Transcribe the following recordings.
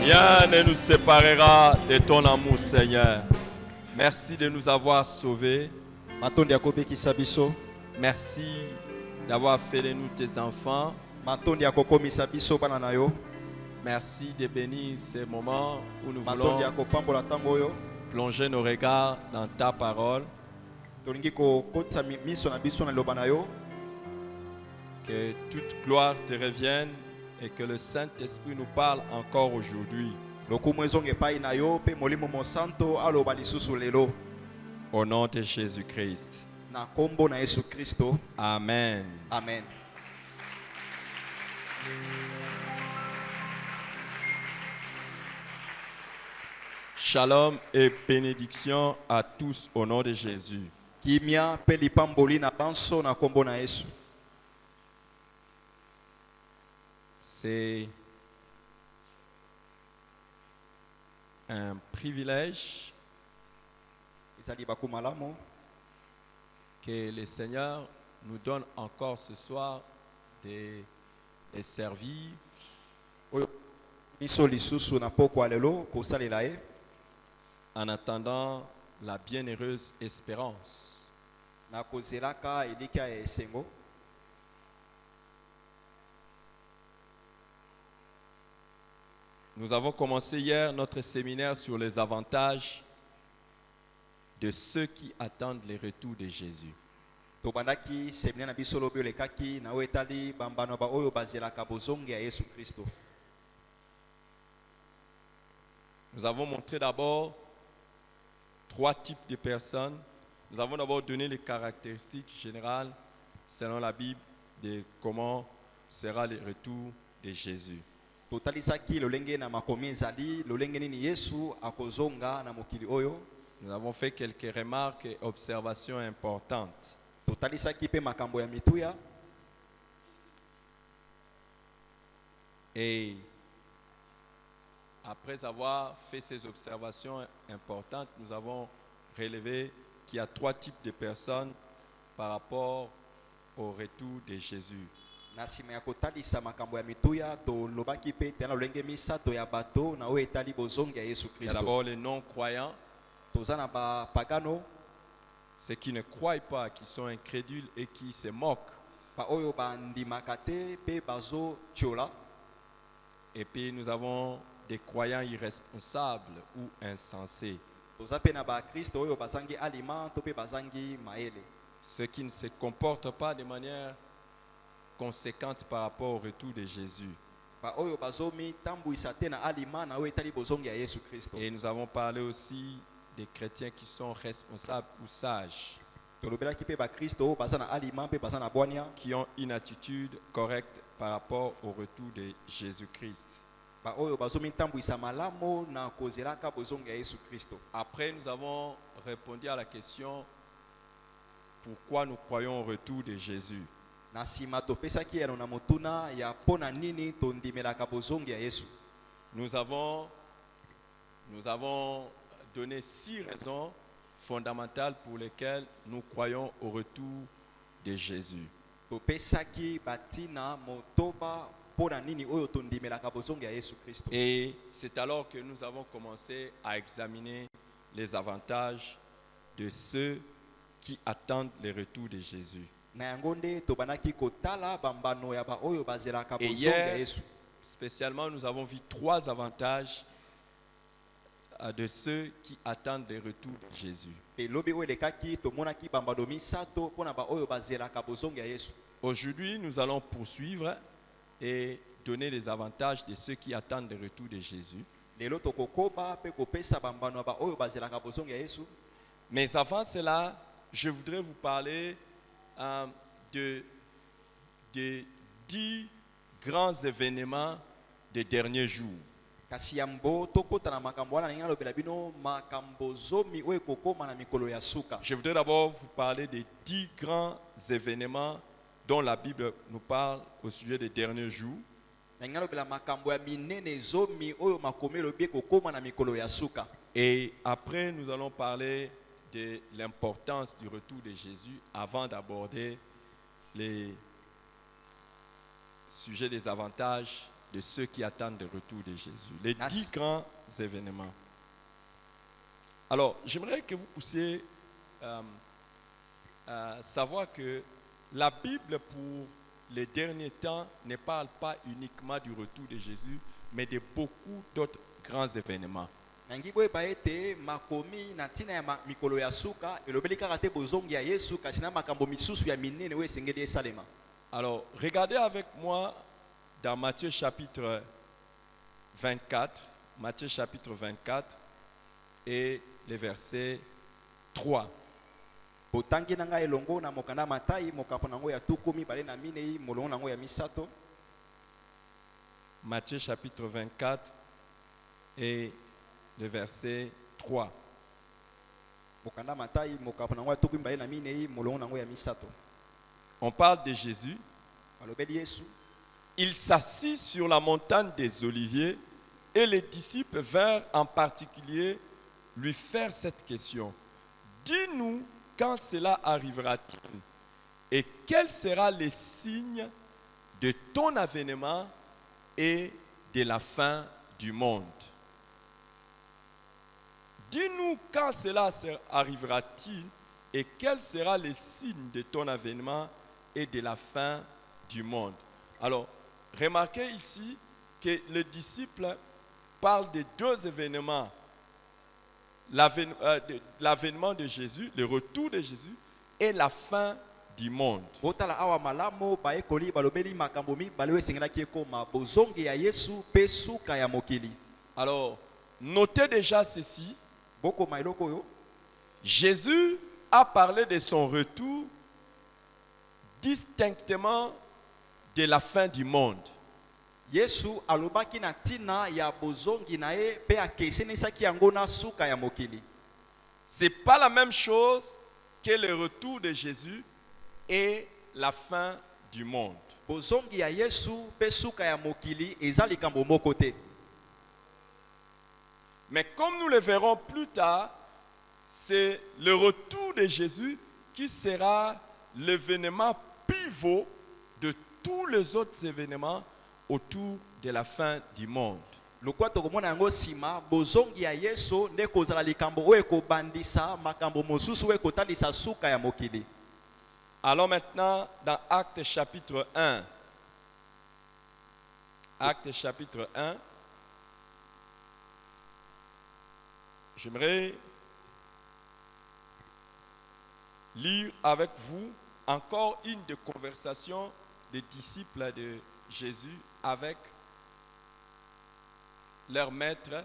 Rien ne nous séparera de ton amour, Seigneur. Merci de nous avoir sauvés. Merci d'avoir fait de nous tes enfants. Merci de bénir ces moments où nous voulons plonger nos regards dans ta parole. Que toute gloire te revienne et que le Saint-Esprit nous parle encore aujourd'hui. Au nom de Jésus-Christ. Amen. Amen. Shalom et bénédiction à tous au nom de Jésus. C'est un privilège que le Seigneur nous donne encore ce soir de servir en attendant la bienheureuse espérance. Nous avons commencé hier notre séminaire sur les avantages de ceux qui attendent le retour de Jésus. Nous avons montré d'abord 3 types de personnes. Nous avons d'abord donné les caractéristiques générales selon la Bible de comment sera le retour de Jésus. Nous avons fait quelques remarques et observations importantes. Et après avoir fait ces observations importantes, nous avons relevé qu'il y a 3 types de personnes par rapport au retour de Jésus. Il y a d'abord les non-croyants, ceux qui ne croient pas, qui sont incrédules et qui se moquent. Et puis nous avons des croyants irresponsables ou insensés. Ceux qui ne se comportent pas de manière conséquente par rapport au retour de Jésus. Et nous avons parlé aussi des chrétiens qui sont responsables ou sages, qui ont une attitude correcte par rapport au retour de Jésus-Christ. Après, nous avons répondu à la question pourquoi nous croyons au retour de Jésus. Nous avons donné 6 raisons fondamentales pour lesquelles nous croyons au retour de Jésus. Et c'est alors que nous avons commencé à examiner les avantages de ceux qui attendent le retour de Jésus. Et hier, spécialement, nous avons vu 3 avantages de ceux qui attendent le retour de Jésus. Aujourd'hui, nous allons poursuivre et donner les avantages de ceux qui attendent le retour de Jésus. Mais avant cela, je voudrais vous parler de 10 grands événements des derniers jours. Je voudrais d'abord vous parler des 10 grands événements dont la Bible nous parle au sujet des derniers jours. Et après, nous allons parler de l'importance du retour de Jésus avant d'aborder les sujets des avantages de ceux qui attendent le retour de Jésus. Les Nas. 10 grands événements. Alors, j'aimerais que vous puissiez savoir que la Bible pour les derniers temps ne parle pas uniquement du retour de Jésus, mais de beaucoup d'autres grands événements. Nangi boyeba ete makomi na ntina ya mikolo ya suka elobeli kaka te bozongi ya Yesu kasi na makambo misusu ya minene oyo esengeli esalema. Alors, regardez avec moi dans Matthieu chapitre 24, Matthieu chapitre 24 et le verset 3. Botangi na ngai elongo na mokanda Matayi mokapo nango ya tukumi bale na minei molongo nango ya misato. Matthieu chapitre 24 et le verset 3. Mokanda Matayi mokapo nango ya tukumi bale na minei molongo nango ya misato. On parle de Jésus. Balobeli Yesu. Il s'assit sur la montagne des Oliviers et les disciples vinrent en particulier lui faire cette question. Dis-nous quand cela arrivera-t-il et quel sera le signe de ton avènement et de la fin du monde. Dis-nous quand cela arrivera-t-il et quel sera le signe de ton avènement et de la fin du monde. Alors, remarquez ici que les disciples parlent de deux événements. L'avènement de Jésus, le retour de Jésus et la fin du monde. Botala awa malamo baekoli balobeli makambo mi balewe sengelaki ekoma bozongi ya Yesu pe suka ya mokili. Alors, notez déjà ceci. Boko mailoko yo. Jésus a parlé de son retour distinctement de la fin du monde. Yesu alobaki na tina ya bozongi na ye pe akesenisaki yango na suka ya mokili. C'est pas la même chose que le retour de Jésus et la fin du monde. Bozongi ya Yesu pe suka ya mokili eza likambo moko te. Mais comme nous le verrons plus tard, c'est le retour de Jésus qui sera l'événement pivot de tous les autres événements autour de la fin du monde. Lokwa tokomona yango sima bozongi ya Yesu nde kozala likambo oyo ekobandisa makambo mosusu oyo ekotalisa suka ya mokili. Alors maintenant, dans Actes chapitre 1, Actes chapitre 1, j'aimerais lire avec vous encore une des conversations des disciples de Jésus avec leur maître,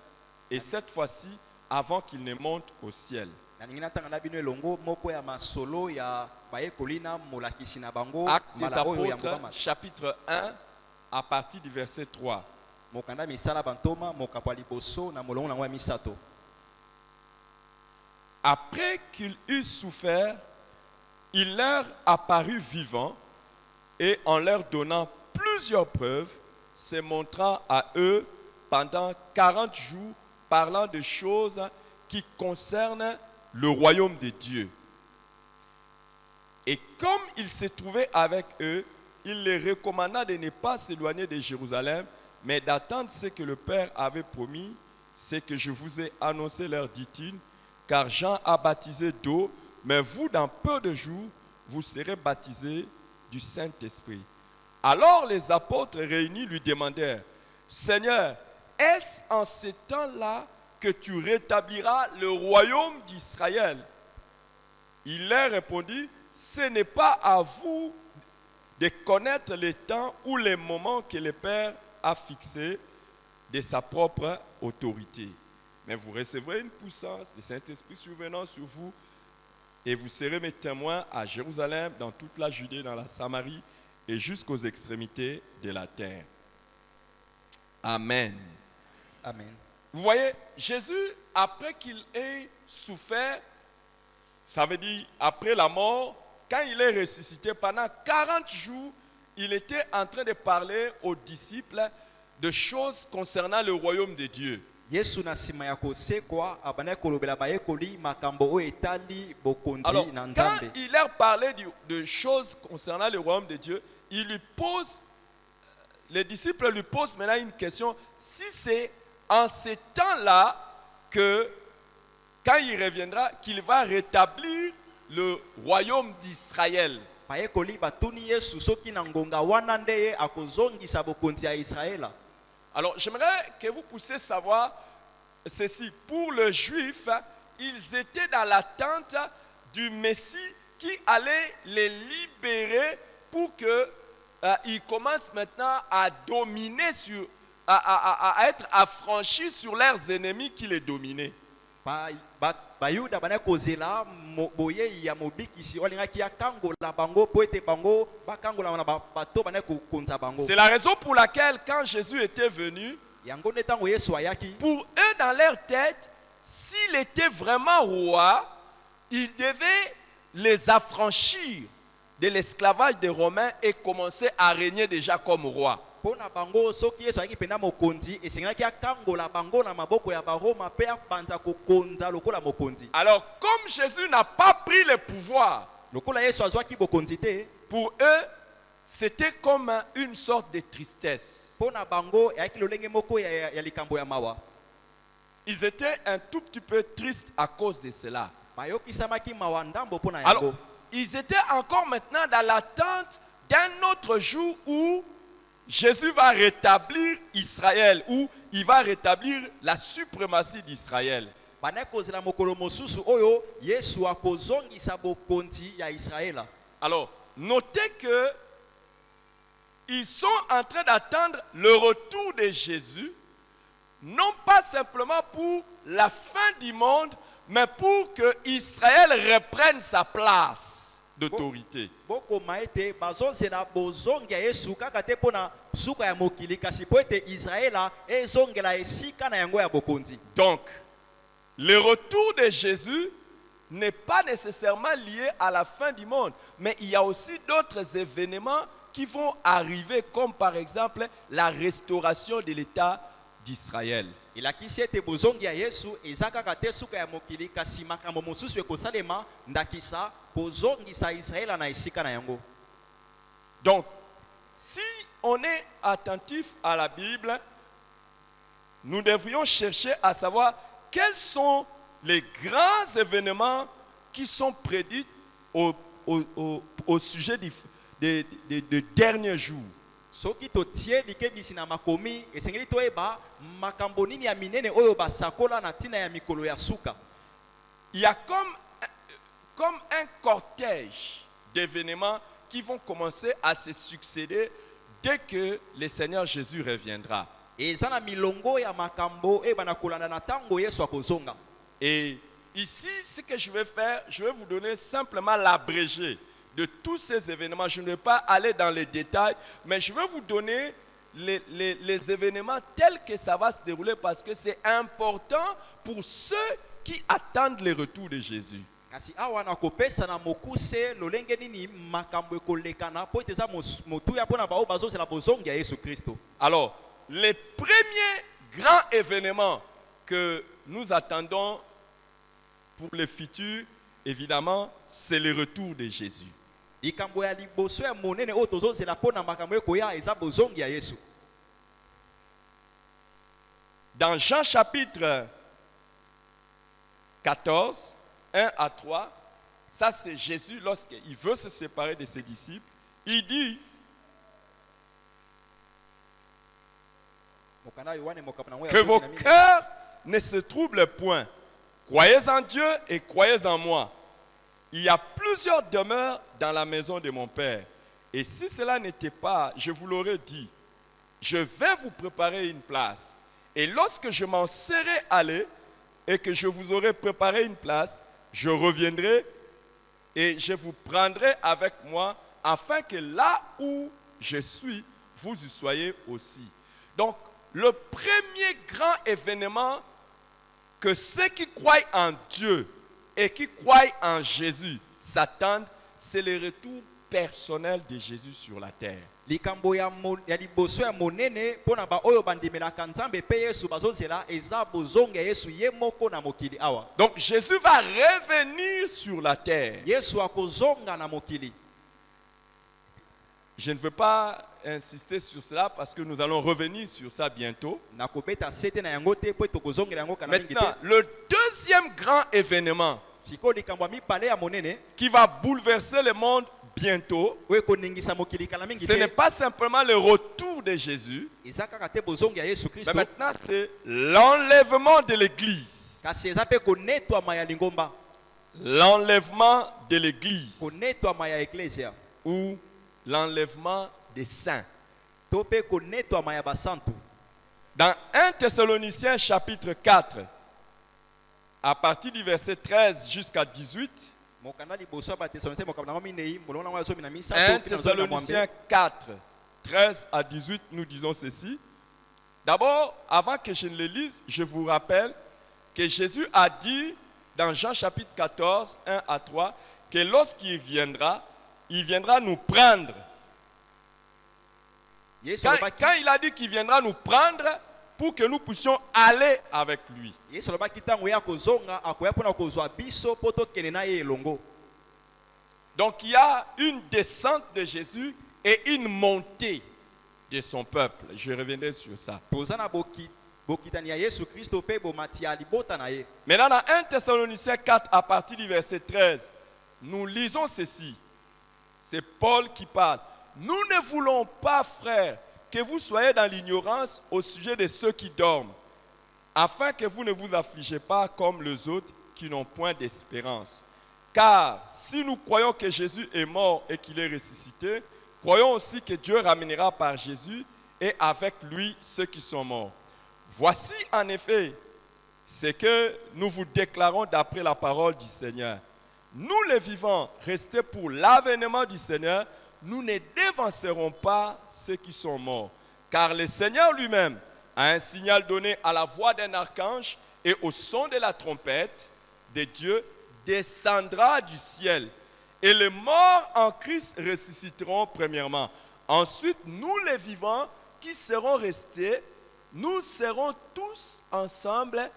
et cette fois-ci avant qu'il ne monte au ciel. Actes des Apôtres, chapitre 1, à partir du verset 3. Après qu'il eut souffert, il leur apparut vivant et en leur donnant plusieurs preuves, se montrant à eux pendant 40 jours, parlant de choses qui concernent le royaume de Dieu. Et comme il se trouvait avec eux, il les recommanda de ne pas s'éloigner de Jérusalem, mais d'attendre ce que le Père avait promis, ce que je vous ai annoncé, leur dit-il, car Jean a baptisé d'eau, mais vous, dans peu de jours, vous serez baptisés du Saint-Esprit. Alors les apôtres réunis lui demandèrent, Seigneur, est-ce en ces temps-là que tu rétabliras le royaume d'Israël? Il leur répondit, ce n'est pas à vous de connaître les temps ou les moments que le Père a fixés de sa propre autorité. Mais vous recevrez une puissance du Saint-Esprit survenant sur vous et vous serez mes témoins à Jérusalem, dans toute la Judée, dans la Samarie et jusqu'aux extrémités de la terre. Amen. Amen. Vous voyez, Jésus, après qu'il ait souffert, ça veut dire après la mort, quand il est ressuscité, pendant 40 jours, il était en train de parler aux disciples de choses concernant le royaume de Dieu. Yesu na sima ya kosekwa abana kolobela bayekoli makambo o etali bokondi na Quand Nzambe. il leur parlait de choses concernant le royaume de Dieu, il lui pose les disciples lui posent maintenant une question. Si c'est en ces temps-là que, quand il reviendra, qu'il va rétablir le royaume d'Israël. bayekoli batuni Yesu soki na ngonga wana nde ye akozongisa bokonzi ya Israela. Alors, j'aimerais que vous puissiez savoir ceci. Pour les Juifs, ils étaient dans l'attente du Messie qui allait les libérer pour qu'ils commencent maintenant à dominer, à être affranchis sur leurs ennemis qui les dominaient. Bayuda bana kozela boye ya mobikisi olingaki ya kangola bango po ete bango bakangola na bato bana kokonza bango. C'est la raison pour laquelle quand Jésus était venu, Yango ne tango Yesu ayaki, pour eux dans leur tête, s'il était vraiment roi, il devait les affranchir de l'esclavage des Romains et commencer à régner déjà comme roi. pona bango soki Yesu ayaki pena mokonzi esengaki ya kangola bango na maboko ya Baroma pe apanza kokonza lokola mokonzi. Alors, comme Jésus n'a pas pris le pouvoir, Lokola Yesu azwaki bokonzi te, pour eux, c'était comme une sorte de tristesse. pona bango ayaki lolenge moko ya likambo ya mawa. Ils étaient un tout petit peu tristes à cause de cela. Bayokisamaki mawa ndambo pona Alors, yango. ils étaient encore maintenant dans l'attente d'un autre jour où Jésus va rétablir Israël, où il va rétablir la suprématie d'Israël. Bana kozela mokolo mosusu oyo Yesu akozongisa bokonzi ya Israela. Alors, notez que ils sont en train d'attendre le retour de Jésus, non pas simplement pour la fin du monde, mais pour que Israël reprenne sa place d'autorité. Boko maete bazozela bozongi ya Yesu kaka te pona suka ya mokili kasi po ete Israela ezongela esika na yango ya bokonzi. Donc, le retour de Jésus n'est pas nécessairement lié à la fin du monde, mais il y a aussi d'autres événements qui vont arriver, comme par exemple la restauration de l'État d'Israël. Ilakisi ete bozongi ya Yesu eza kaka te suka ya mokili kasi makambo mosusu ekosalema ndakisa kozongisa Israela na esika na yango. Donc, si on est attentif à la Bible, nous devrions chercher à savoir quels sont les grands événements qui sont prédits au sujet des derniers jours. Soki totie likebisi na makomi esengeli toyeba makambo nini ya minene oyo basakola na tina ya mikolo ya suka. Il y a comme un cortège d'événements qui vont commencer à se succéder dès que le Seigneur Jésus reviendra. Eza na milongo ya makambo e bana kolanda na tango Yesu akozonga. Et ici, ce que je vais faire, je vais vous donner simplement l'abrégé de tous ces événements. Je ne vais pas aller dans les détails, mais je vais vous donner les événements tels que ça va se dérouler parce que c'est important pour ceux qui attendent le retour de Jésus. Kasi awa na kopesa na mokuse lolenge nini makambo ekolekana po ete eza motu ya pona bao bazozela bozongi ya Yesu Kristo. Alors, les premiers grands événements que nous attendons pour le futur, évidemment, c'est le retour de Jésus. Likambo ya liboso ya monene oyo tozozela pona makambo ekoya eza bozongi ya Yesu. Dans Jean chapitre 14, 1 à 3, ça c'est Jésus lorsqu'il veut se séparer de ses disciples. Il dit, que vos cœurs ne se troublent point. Croyez en Dieu et croyez en moi. Il y a plusieurs demeures dans la maison de mon Père. Et si cela n'était pas, je vous l'aurais dit, je vais vous préparer une place. Et lorsque je m'en serai allé et que je vous aurai préparé une place, je reviendrai et je vous prendrai avec moi afin que là où je suis, vous y soyez aussi. Donc, le premier grand événement que ceux qui croient en Dieu et qui croient en Jésus s'attendent, c'est le retour personnel de Jésus sur la terre. Likambo ya liboso ya monene pona ba oyo bandimelaka Nzambe pe Yesu bazozela eza bozonga Yesu ye moko na mokili awa. Donc Jésus va revenir sur la terre. Yesu akozonga na mokili. Je ne veux pas insister sur cela parce que nous allons revenir sur ça bientôt. nakobeta sete na yango te po tokozongela yango kana mingi Maintenant, te. le deuxième grand événement Sikoyo likambo ya mibale ya monene qui va bouleverser le monde bientôt, oyo ekoningisa mokili kala mingi ce n'est te, pas simplement le retour de Jésus, eza kaka te bozongi ya Yesu mais Kristo, maintenant c'est l'enlèvement de l'Église. kasi eza mpe konetwama ya lingomba, L'enlèvement de l'Église konetwama ya eklesia ou l'enlèvement des saints. to mpe konetwama ya basantu. Dans 1 Thessaloniciens chapitre 4, à partir du verset 13 jusqu'à 18, mokanda liboso ya batesalonise mokambo nango minei molongo nango ya zomi na 1 misato kino zomi na Thessaloniciens mwambe. 4, 13 à 18, nous disons ceci. D'abord, avant que je ne le lise, je vous rappelle que Jésus a dit dans Jean chapitre 14, 1 à 3, que lorsqu'il viendra nous prendre. Yesu Quand alobaki il a dit qu'il viendra nous prendre pour que nous puissions aller avec lui. Yesu alobaki ntango ya kozonga akoya mpona kozwa biso mpo tokende na ye elongo. Donc il y a une descente de Jésus et une montée de son peuple. Je reviendrai sur ça. toza na bokitani ya Yesu Kristo mpe bomati ya libota na ye. Maintenant, dans 1 Thessaloniciens 4, à partir du verset 13, nous lisons ceci. C'est Paul qui parle. Nous ne voulons pas, frères, que vous soyez dans l'ignorance au sujet de ceux qui dorment, afin que vous ne vous affligez pas comme les autres qui n'ont point d'espérance. Car si nous croyons que Jésus est mort et qu'il est ressuscité, croyons aussi que Dieu ramènera par Jésus et avec lui ceux qui sont morts. Voici en effet ce que nous vous déclarons d'après la parole du Seigneur. Nous les vivants, restés pour l'avènement du Seigneur, nous ne dévancerons pas ceux qui sont morts. Car le Seigneur lui-même a un signal donné à la voix d'un archange et au son de la trompette de Dieu descendra du ciel. Et les morts en Christ ressusciteront premièrement. Ensuite, nous les vivants qui serons restés, nous serons tous ensemble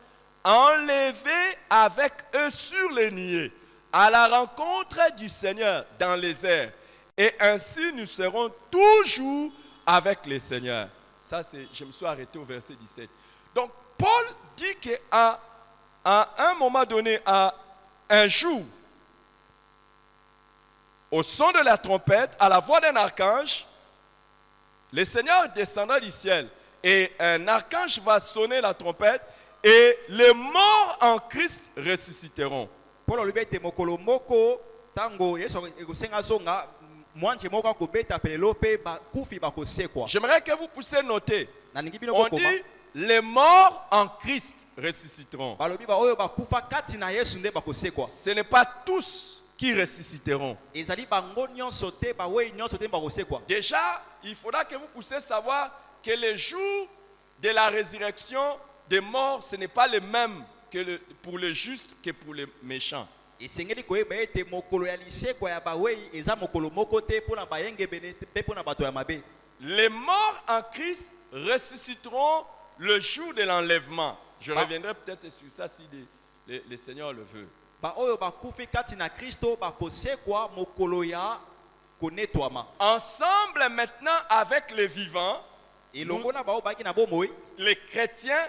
enlevés avec eux sur les nuées à la rencontre du Seigneur dans les airs. Et ainsi nous serons toujours avec le Seigneur. Ça, je me suis arrêté au verset 17. Donc, Paul dit qu'à un moment donné, à un jour, au son de la trompette, à la voix d'un archange, le Seigneur descendra du ciel. Et un archange va sonner la trompette et les morts en Christ ressusciteront. Paul alobi ete mokolo moko tango Yesu ekosenga zonga mwanje moko akobeta pelelo mpe bakufi bakosekwa. J'aimerais que vous puissiez noter. Nalingi bino On bokoma. dit les morts en Christ ressusciteront. Balobi ba oyo bakufa kati na Yesu nde bakosekwa. Ce n'est pas tous qui ressusciteront. Ezali bango nyonso te bawei nyonso te bakosekwa. Déjà, il faudra que vous puissiez savoir que le jour de la résurrection des morts, ce n'est pas le même pour les justes que pour les méchants. Esengeli koyeba ete mokolo ya lisekwa ya bawei eza mokolo moko te mpona bayengebene mpe mpona bato ya mabe. Les morts en Christ ressusciteront le jour de l'enlèvement. Je reviendrai peut-être sur ça si le Seigneur le veut. Ba oyo bakufi kati na Kristo bakosekwa mokolo ya konetwama. Ensemble maintenant avec les vivants, Elongo na bao baki na bomoi. les chrétiens,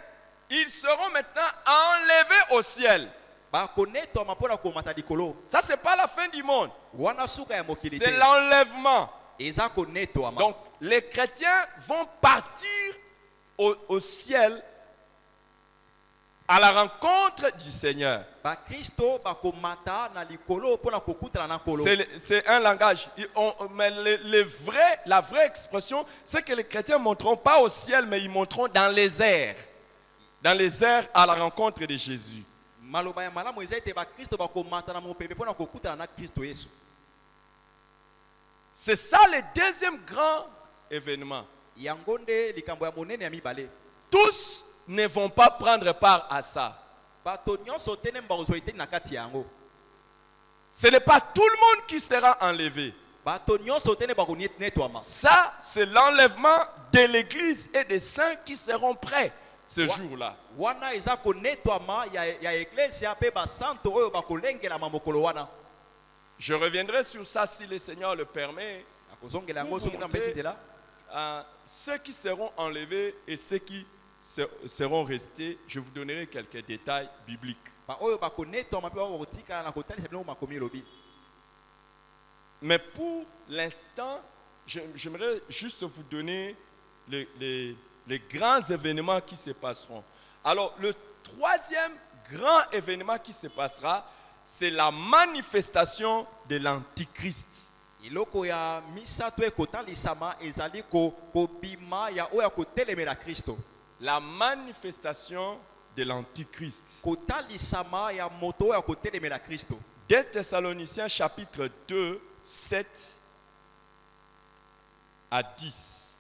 ils seront maintenant enlevés au ciel. Bakonetwama mpona komata likolo. Ça, c'est pas la fin du monde. Wana suka ya mokili te. C'est l'enlèvement. Eza konetwama. Donc, les chrétiens vont partir au ciel à la rencontre du Seigneur. Ba Kristo bakomata na likolo mpona kokutana na nkolo. C'est un langage. Mais la vraie expression, c'est que les chrétiens ne monteront pas au ciel, mais ils monteront dans les airs. Dans les airs à la rencontre de Jésus. Maloba ya malamu eza ete ba Kristo bakomata na mopepe mpona kokutana na Kristo Yesu. C'est ça le deuxième grand événement. Yango nde likambo ya monene ya mibale. Tous ne vont pas prendre part à ça. Bato nyonso te ne bakozwa ete na kati yango. Ce n'est pas tout le monde qui sera enlevé. Bato nyonso te ne bakonetwama. Ça, c'est l'enlèvement de l'Église et des saints qui seront prêts ce jour-là. Wana eza konetwama ya eklesia pe basanto oyo bakolengelama mokolo wana. Je reviendrai sur ça si le Seigneur le permet. Akozongela yango Pour vous soki na mbesi montrer nzela. ceux qui seront enlevés et ceux qui seront restés, je vous donnerai quelques détails bibliques. Mais pour l'instant, j'aimerais juste vous donner les grands événements qui se passeront. Alors, le troisième grand événement qui se passera, c'est la manifestation de l'Antichrist. La manifestation de l'Antichrist. 2 Thessaloniciens chapitre 2, 7 à 10.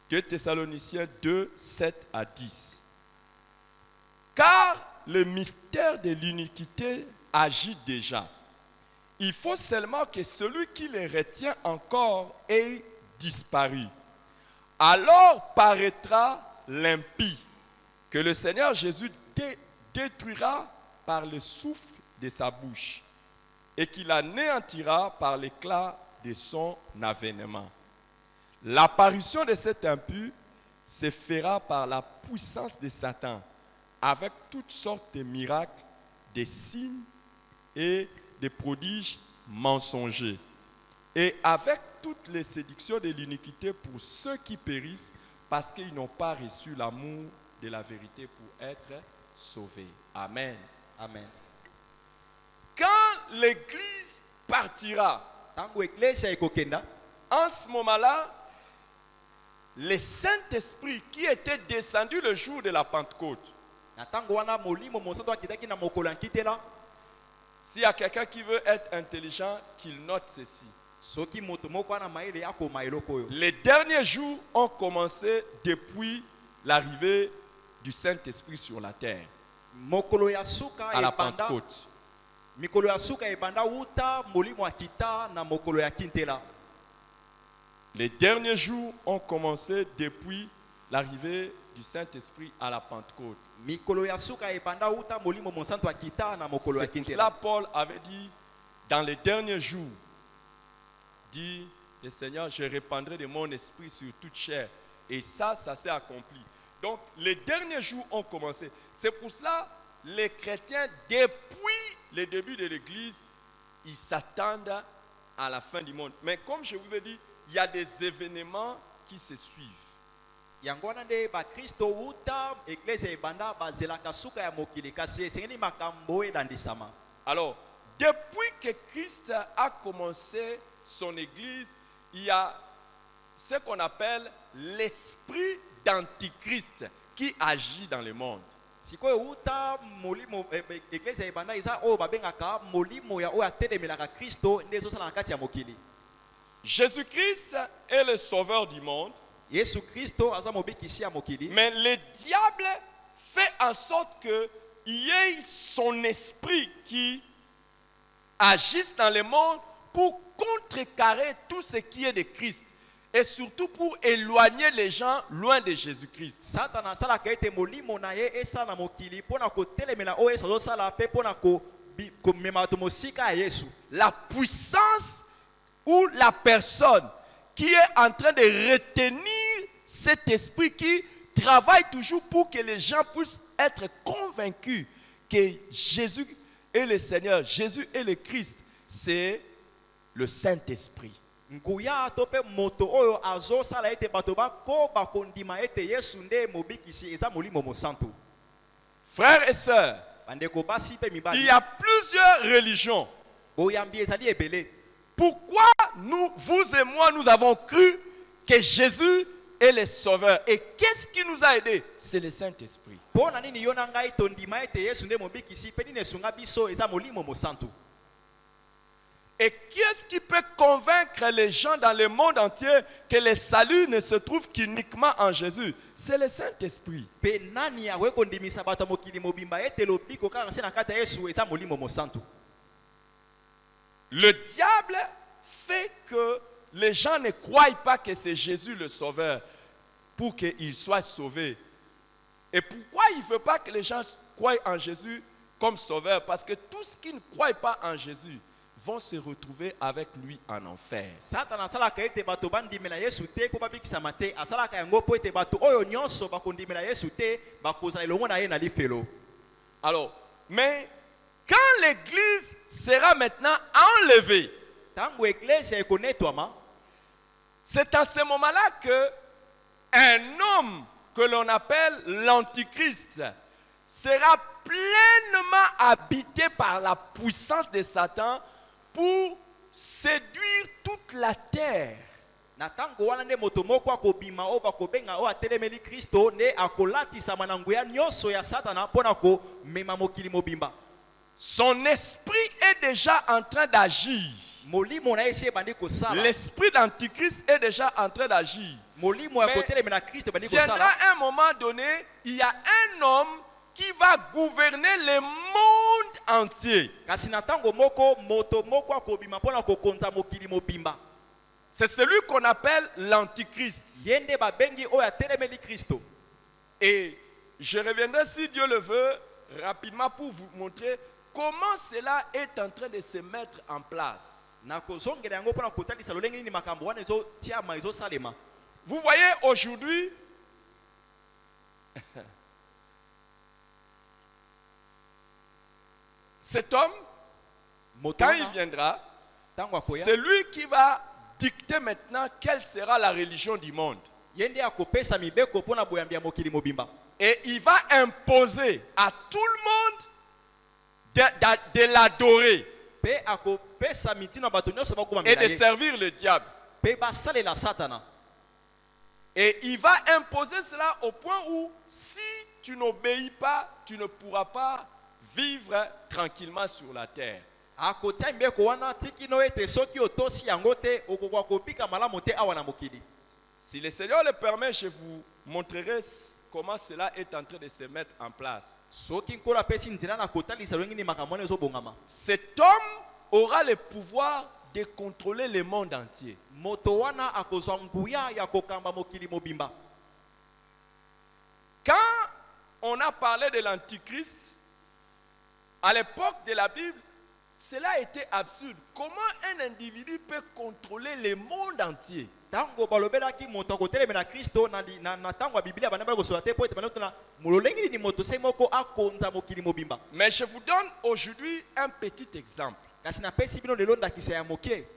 2 Thessaloniciens 2, 7 à 10. Car le mystère de l'iniquité agit déjà. Il faut seulement que celui qui les retient encore ait disparu. Alors paraîtra l'impie, que le Seigneur Jésus détruira par le souffle de sa bouche et qu'il anéantira par l'éclat de son avènement. L'apparition de cet impie se fera par la puissance de Satan, avec toutes sortes de miracles, des signes et des prodiges mensongers, et avec toutes les séductions de l'iniquité pour ceux qui périssent parce qu'ils n'ont pas reçu l'amour de la vérité pour être sauvés. Amen. Amen. Quand l'Église partira, en ce moment-là, le Saint-Esprit qui était descendu le jour de la Pentecôte. S'il y a quelqu'un qui veut être intelligent, qu'il note ceci. Les derniers jours ont commencé depuis l'arrivée du Saint-Esprit sur la terre, à la Pentecôte. Les derniers jours ont commencé depuis l'arrivée du Saint-Esprit à la Pentecôte. C'est pour cela Paul avait dit, dans les derniers jours, dit le Seigneur, je répandrai de mon esprit sur toute chair. Et ça s'est accompli. Donc, les derniers jours ont commencé. C'est pour cela, les chrétiens, depuis le début de l'Église, ils s'attendent à la fin du monde. Mais comme je vous ai dit, il y a des événements qui se suivent. Alors, depuis que Christ a commencé son Église, il y a ce qu'on appelle l'esprit d'Antichrist qui agit dans le monde. Jésus-Christ est le sauveur du monde. Mais le diable fait en sorte qu'il y ait son esprit qui agisse dans le monde pour contrecarrer tout ce qui est de Christ. Et surtout pour éloigner les gens loin de Jésus-Christ. La puissance ou la personne qui est en train de retenir cet esprit qui travaille toujours pour que les gens puissent être convaincus que Jésus est le Seigneur, Jésus est le Christ, c'est le Saint-Esprit. Frères et sœurs, il y a plusieurs religions. Pourquoi vous et moi, nous avons cru que Jésus est le Sauveur? Et qu'est-ce qui nous a aidés? C'est le Saint-Esprit. Et qui est-ce qui peut convaincre les gens dans le monde entier que le salut ne se trouve qu'uniquement en Jésus? C'est le Saint-Esprit. Le diable fait que les gens ne croient pas que c'est Jésus le Sauveur pour qu'ils soient sauvés. Et pourquoi il ne veut pas que les gens croient en Jésus comme Sauveur? Parce que tous qui ne croient pas en Jésus vont se retrouver avec lui en enfer. Satan asalaka ete bato bandimela Yesu te po babikisama te, asalaka yango po ete bato oyo nyonso bakondimela Yesu te bakozala elongo na ye na lifelo. Alors, mais quand l'église sera maintenant enlevée, Tango eklesia ekonetwama, c'est à ce moment-là que un homme que l'on appelle l'Antichrist sera pleinement habité par la puissance de Satan pour séduire toute la terre. na tango wana nde moto moko akobima o bakobenga o atelemeli Kristo ne akolatisama na nguya nyonso ya Satana mpona komema mokili mobimba. Son esprit est déjà en train d'agir. Molimo na esi ebandi kosala. L'esprit d'Antichrist est déjà en train d'agir. Molimo ya Mais kotelemela Kristo ebandi viendra kosala. un moment donné, il y a un homme qui va gouverner le monde entier. Kasi na tango moko moto moko akobima mpona kokonza mokili mobimba. C'est celui qu'on appelle l'Antichrist. Yende babengi o atelemeli Kristo. Et je reviendrai, si Dieu le veut, rapidement pour vous montrer comment cela est en train de se mettre en place. Na kozongela yango mpona kotalisa lolenge nini makambo wana ezotiama ezosalema. Vous voyez aujourd'hui, cet homme, Moto quand il wana viendra, tango akoya c'est lui qui va dicter maintenant quelle sera la religion du monde. yende akopesa mibeko mpona boyambi ya mokili mobimba. Et il va imposer à tout le monde de l'adorer Pe akopesa mitina bato nyonso bakoma et de milaye. servir le diable. Pe basalela Satana. Et il va imposer cela au point où si tu n'obéis pas, tu ne pourras pas vivre tranquillement sur la terre. Akotia mibeko wana tikino ete soki otosi yango te okokwa kopika malamu te awa na mokili. Si le Seigneur le permet, je vous montrerai comment cela est en train de se mettre en place. Soki nkolo apesi nzela na kotalisa lolenge nini makambo wana ezobongama. Cet homme aura le pouvoir de contrôler le monde entier. Moto wana akozwa nguya ya kokamba mokili mobimba. Quand on a parlé de l'Antichrist, à l'époque de la Bible, cela était absurde. Comment un individu peut contrôler le monde entier? Tango balobelaki moto akotelemela Kristo na tango ya Biblia bana bakosola te po ete bana tona mololenge nini moto se moko akonza mokili mobimba. Mais je vous donne aujourd'hui un petit exemple. Kasi napesi bino lelo ndakisa ya mokie.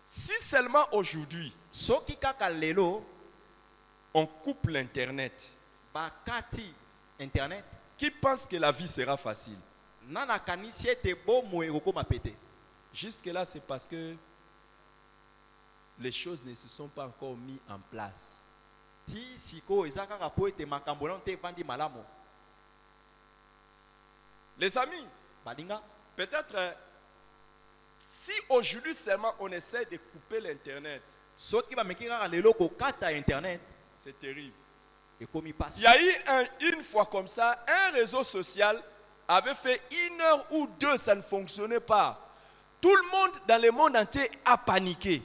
Si seulement aujourd'hui, Soki kaka lelo on coupe l'Internet, bakati internet qui pense que la vie sera facile? nana kanisi ete bomo ekokoma pete. Jusque-là, c'est parce que les choses ne se sont pas encore mises en place. Ti siko eza kaka po ete makambo na te vandi malamo. Les amis, Balinga peut-être si aujourd'hui seulement on essaie de couper l'Internet, soki bameki kaka lelo kokata internet c'est terrible. ekomi Il pasi. y a eu une fois comme ça, un réseau social avait fait 1 heure ou 2, ça ne fonctionnait pas. Tout le monde dans le monde entier a paniqué.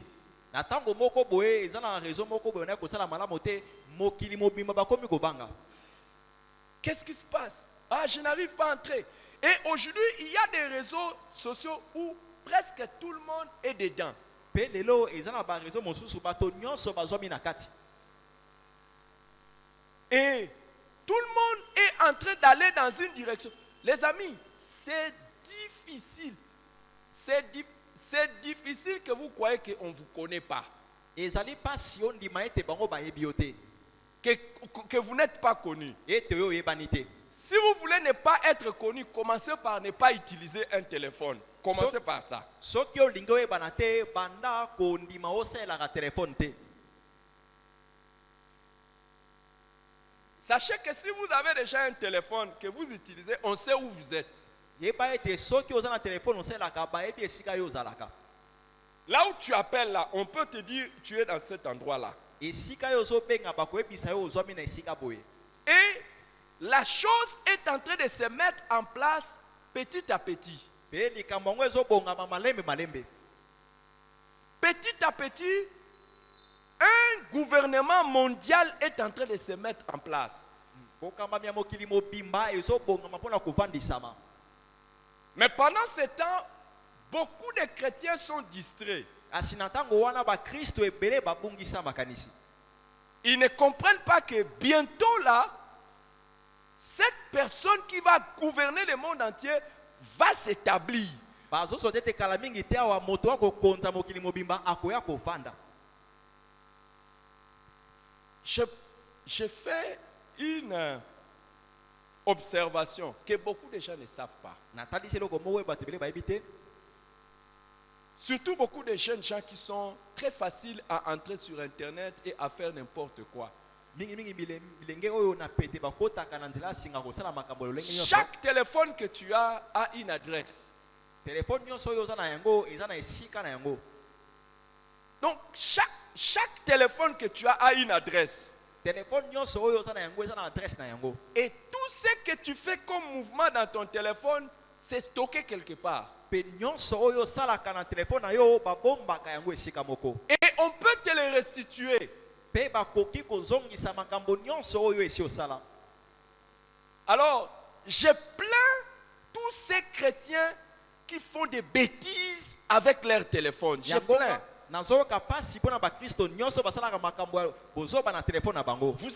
Na tango moko boye eza na réseau moko boye na kosala malamu te mokili mobimba bakomi kobanga. Qu'est-ce qui se passe? Ah, je n'arrive pas à entrer. Et aujourd'hui, il y a des réseaux sociaux où presque tout le monde est dedans. Pe lelo eza na ba réseau mosusu bato nyonso bazwami na kati. Et tout le monde est en train d'aller dans une direction. Les amis, c'est difficile. C'est difficile que vous croyez qu'on ne vous connaît pas. Ezali pasi yo ndima ete bango bayebi yo te. Que vous n'êtes pas connu. Ete yo yebani te. Si vous voulez ne pas être connu, commencez par ne pas utiliser un téléphone. Commencez par ça. Soki olingi oyebana te banda kondima osalelaka telefone te. Sachez que si vous avez déjà un téléphone que vous utilisez, on sait où vous êtes. Yeba ete soki oza na telefone osalelaka bayebi esika yo ozalaka. Là où tu appelles là, on peut te dire tu es dans cet endroit-là. Esika yo ozobenga bakoyebisa yo ozwami na esika boye. Et la chose est en train de se mettre en place petit à petit. Pe likambo yango ezobongama malembe malembe. Petit à petit, un gouvernement mondial est en train de se mettre en place. Kokambami ya mokili mobimba ezobongama mpona kovandisama. Mais pendant ce temps, beaucoup de chrétiens sont distraits. Asi na ntango wana bakristo ebele babungisa makanisi. Ils ne comprennent pas que bientôt là, cette personne qui va gouverner le monde entier va s'établir. Bazosote te kala mingi te awa moto akokonza mokili mobimba akoya kovanda. Je fais une observation que beaucoup de gens ne savent pas. Natalisi eloko moko bato ebele bayebi te. Surtout beaucoup de jeunes gens qui sont très faciles à entrer sur Internet et à faire n'importe quoi. Chaque téléphone que tu as a une adresse. Donc chaque téléphone que tu as a une adresse. Et tout ce que tu fais comme mouvement dans ton téléphone, c'est stocké quelque part. Et on peut te le restituer. Alors, je plains tous ces chrétiens qui font des bêtises avec leur téléphone. Je plains. Vous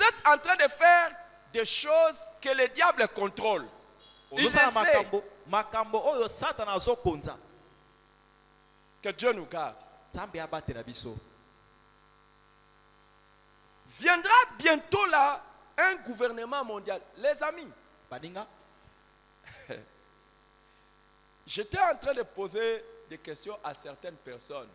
êtes en train de faire des choses que le diable contrôle. Il essaie. Que Dieu nous garde. Viendra bientôt là un gouvernement mondial. Les amis, j'étais en train de poser des questions à certaines personnes.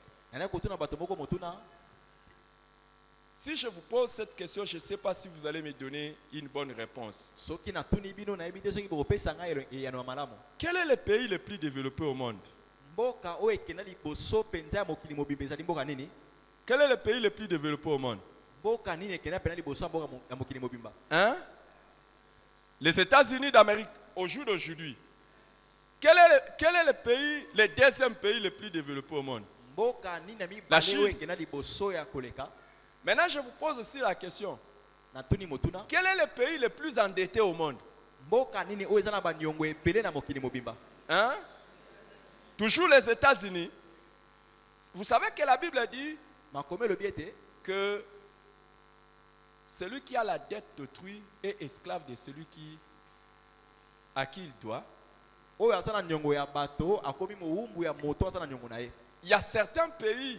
Si je vous pose cette question, je ne sais pas si vous allez me donner une bonne réponse. Quel est le pays le plus développé au monde? Quel est le pays le plus développé au monde? Hein? Les États-Unis d'Amérique, au jour d'aujourd'hui. Quel est le pays, le deuxième pays le plus développé au monde? La Chine. Maintenant, je vous pose aussi la question. Quel est le pays le plus endetté au monde? Hein? Toujours les États-Unis. Vous savez que la Bible dit que celui qui a la dette d'autrui est esclave de celui à qui il doit. Il y a certains pays,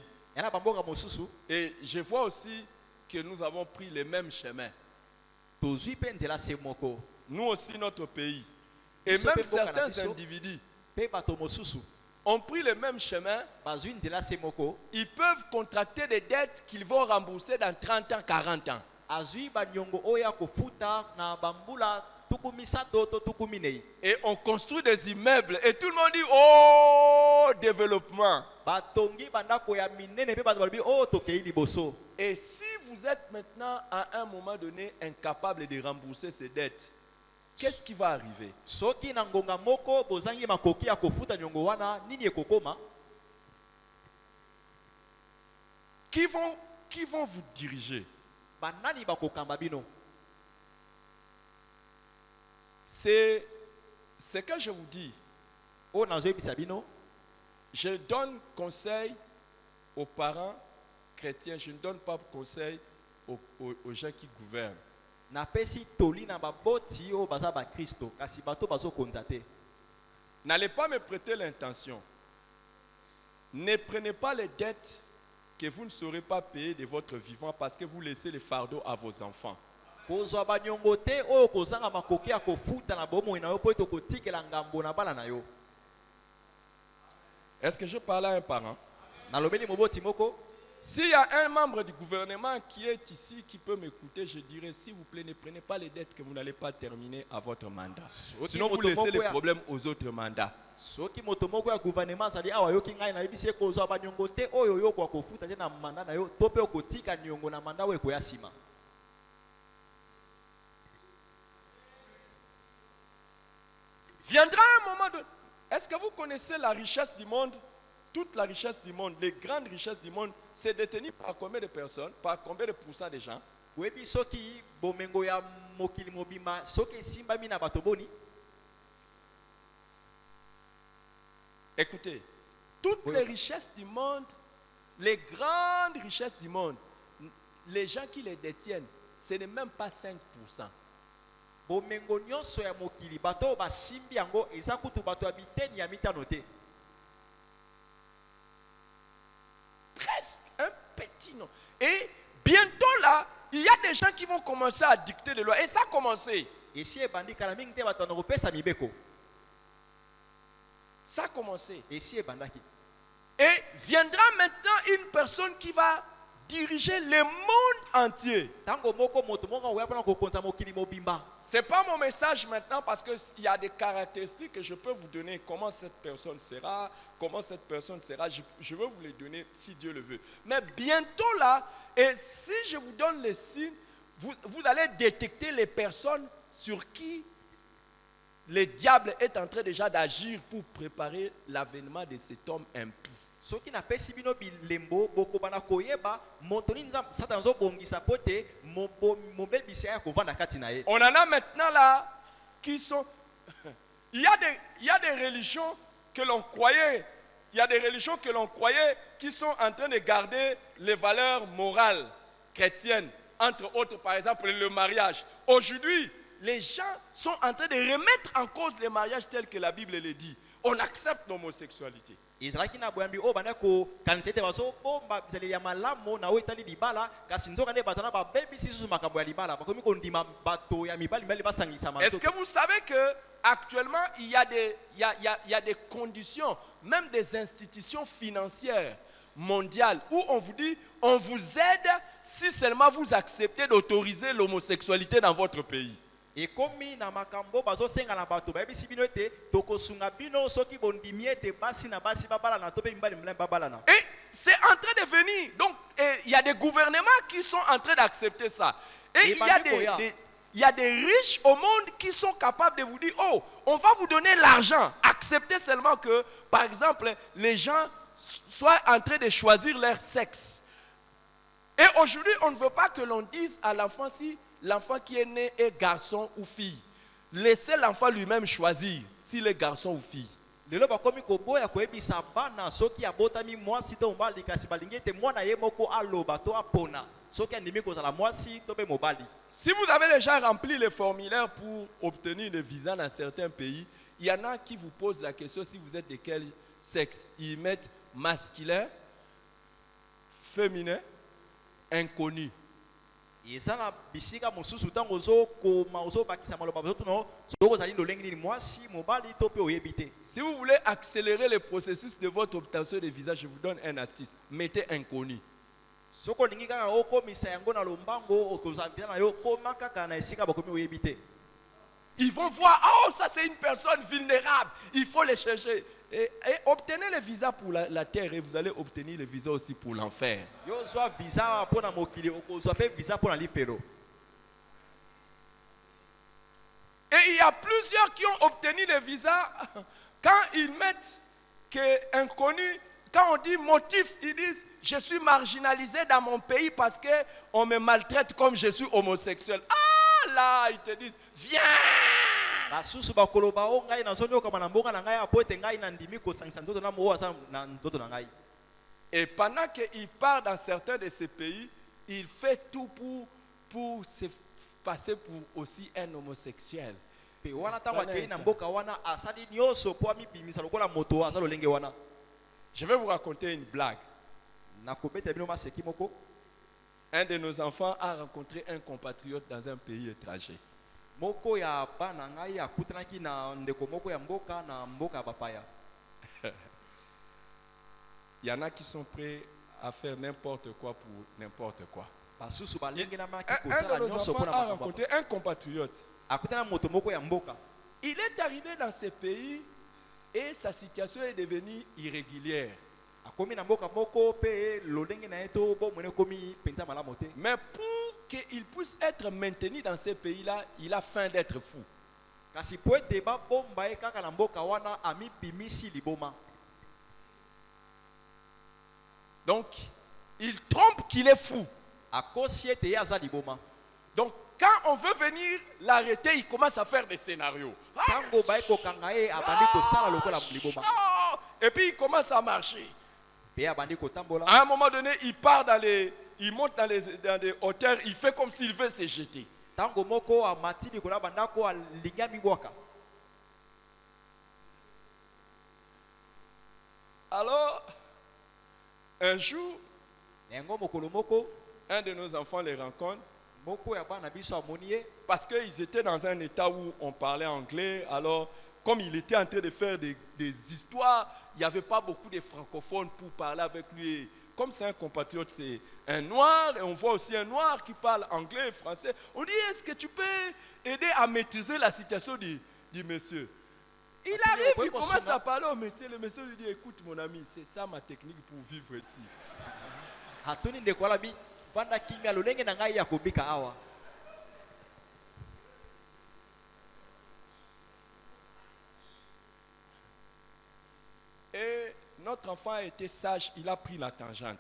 et je vois aussi que nous avons pris le même chemin. Nous aussi, notre pays. Et même certains individus ont pris le même chemin. Ils peuvent contracter des dettes qu'ils vont rembourser dans 30 ans, 40 ans. Et on construit des immeubles et tout le monde dit oh développement. Et si vous êtes maintenant à un moment donné incapable de rembourser ces dettes, qu'est-ce qui va arriver? Qui vont vous diriger? C'est ce que je vous dis. Je donne conseil aux parents chrétiens, je ne donne pas conseil aux gens qui gouvernent. N'allez pas me prêter l'intention. Ne prenez pas les dettes que vous ne saurez pas payer de votre vivant parce que vous laissez les fardeaux à vos enfants. Est-ce que je parle à un parent? S'il y a un membre du gouvernement qui est ici, qui peut m'écouter, je dirais, s'il vous plaît, ne prenez pas les dettes que vous n'allez pas terminer à votre mandat. Sinon, vous laissez les problèmes aux autres mandats. Viendra un moment de... Est-ce que vous connaissez la richesse du monde? Toute la richesse du monde, les grandes richesses du monde, c'est détenu par combien de personnes? Par combien de pourcents des gens? Écoutez, toutes les richesses du monde, les grandes richesses du monde, les gens qui les détiennent, ce n'est même pas 5%. bomengo nyonso ya mokili bato basimbi yango eza kutu bato ya biteni ya mitano te. Presque un petit nom. Et bientôt là, il y a des gens qui vont commencer à dicter des lois. Et ça a commencé. Esi ebandi kala mingi te bato na kopesa mibeko. Ça a commencé. Esi ebandaki. Et viendra maintenant une personne qui va diriger le monde entier. Tango moko moto moko oya pona kokonza mokili mobimba. Ce n'est pas mon message maintenant parce qu'il y a des caractéristiques que je peux vous donner. Comment cette personne sera, je veux vous les donner si Dieu le veut. Mais bientôt là, et si je vous donne les signes, vous allez détecter les personnes sur qui le diable est en train déjà d'agir pour préparer l'avènement de cet homme impie. Soki na pesi bino bilembo boko bana koyeba motoni nza satan zo bongisa pote mobebisa ya kovanda kati na ye. On en a maintenant là qui sont il y a des religions que l'on croyait, qui sont en train de garder les valeurs morales chrétiennes, entre autres par exemple le mariage. Aujourd'hui, les gens sont en train de remettre en cause les mariages tels que la Bible le dit. On accepte l'homosexualité. Israki na boyambi o bana ko kanisete baso bomba bizali ya malamo na wetali libala kasi nzoka ne batana ba baby sisu makambo ya libala bakomi ko ndima bato ya mibali mbali basangisa manzo. Est-ce que vous savez que actuellement il y a des conditions, même des institutions financières mondiales où on vous dit on vous aide si seulement vous acceptez d'autoriser l'homosexualité dans votre pays. Et comme na makambo bazo senga na bato ba bisi bino ete tokosunga bino soki bondimi ete basi na basi babala na tope mbali mlemba babala na. Et c'est en train de venir. Donc il y a des gouvernements qui sont en train d'accepter ça. Et il y a des riches au monde qui sont capables de vous dire oh, on va vous donner l'argent. Acceptez seulement que par exemple les gens soient en train de choisir leur sexe. Et aujourd'hui, on ne veut pas que l'on dise à l'enfant si l'enfant qui est né est garçon ou fille. Laissez l'enfant lui-même choisir s'il est garçon ou fille. Lelo bakomi ko boya ko ebisa bana soki abotami mwasi to mobali kasi balingi ete mwana ye moko aloba to apona soki andimi kozala mwasi to be mobali. Si vous avez déjà rempli les formulaires pour obtenir le visa dans certains pays, il y en a qui vous posent la question si vous êtes de quel sexe. Ils mettent masculin, féminin, inconnu. Ezana bisika mususu tango zo ko maozo bakisa maloba bazoto no zoko zali lolengi ni mwasi mobali to pe oyebite. Si vous voulez accélérer le processus de votre obtention de visa, je vous donne un astuce. Mettez inconnu. Soko lingi kaka okomisa yango na lombango okozambia na yo koma kaka na esika bakomi oyebite. Ils vont voir, oh ça c'est une personne vulnérable, il faut les chercher. Et obtenez le visa pour la terre et vous allez obtenir le visa aussi pour l'enfer. Yo soit visa pour na mokili okozwa pe visa pour na lifero. Et il y a plusieurs qui ont obtenu le visa quand ils mettent que inconnu. Quand on dit motif, ils disent je suis marginalisé dans mon pays parce que on me maltraite comme je suis homosexuel. Ah là, ils te disent viens. Basusu bakoloba o ngai na zonyo kama na mbonga na ngai apote ngai na ndimi ko sangisa ndoto na mo asa na ndoto na ngai. Et pendant qu'il part dans certains de ces pays, il fait tout pour se passer pour aussi un homosexuel. Pe wana tango akei na mboka wana asali nyoso po ami bimisa lokola moto asalo lenge wana. Je vais vous raconter une blague. Na kobeta bino maseki moko. Un de nos enfants a rencontré un compatriote dans un pays étranger. Moko ya bana ngai akutanaki na ndeko moko ya mboka na mboka bapaya. Il y en a qui sont prêts à faire n'importe quoi pour n'importe quoi. Basusu balenge na maki Un kosala de nos nyonso enfants pona a makambo. rencontré un compatriote. Akutana moto moko ya mboka. Il est arrivé dans ce pays et sa situation est devenue irrégulière. Akomi na mboka moko pe lolenge na eto bo mwene komi penza malamu te. Mais pour qu'il puisse être maintenu dans ce pays-là, il a faim d'être fou. Kasi po ete ba bomba e kaka na mboka wana ami bimisi liboma. Donc, il trompe qu'il est fou. Akosi ete ya za liboma. Donc, quand on veut venir l'arrêter, il commence à faire des scénarios. Tango ba eko kanga e abandi ko sala lokola liboma. Et puis il commence à marcher. Pe abandi kotambola. À un moment donné, il monte dans des hauteurs, il fait comme s'il veut se jeter. Tango moko amati likolo bandako alinga mibwaka. Alors, un jour, Nengo mokolo moko un de nos enfants les rencontre moko ya bana biso amoni ye parce qu'ils étaient dans un état où on parlait anglais. Alors, comme il était en train de faire des histoires, il n'y avait pas beaucoup de francophones pour parler avec lui. Comme c'est un compatriote, c'est un noir, et on voit aussi un noir qui parle anglais et français. On dit, est-ce que tu peux aider à maîtriser la situation du monsieur? Il arrive, il commence à parler au monsieur. Le monsieur lui dit, écoute mon ami, c'est ça ma technique pour vivre ici. hatuni ndeko ala bi vanda kimia lolenge na ngai ya kobika awa. Et notre enfant a été sage, il a pris la tangente.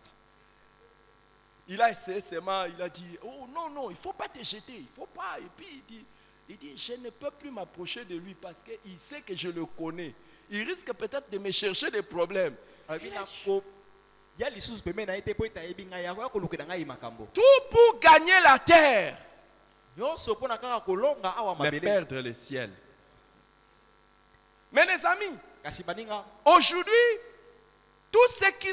Il a essayé seulement, il a dit, oh non, non, il ne faut pas te jeter, il ne faut pas. Et puis il dit, je ne peux plus m'approcher de lui parce qu'il sait que je le connais. Il risque peut-être de me chercher des problèmes. Tout pour gagner la terre, mais perdre le ciel. Mais les amis, aujourd'hui, tout ce qui...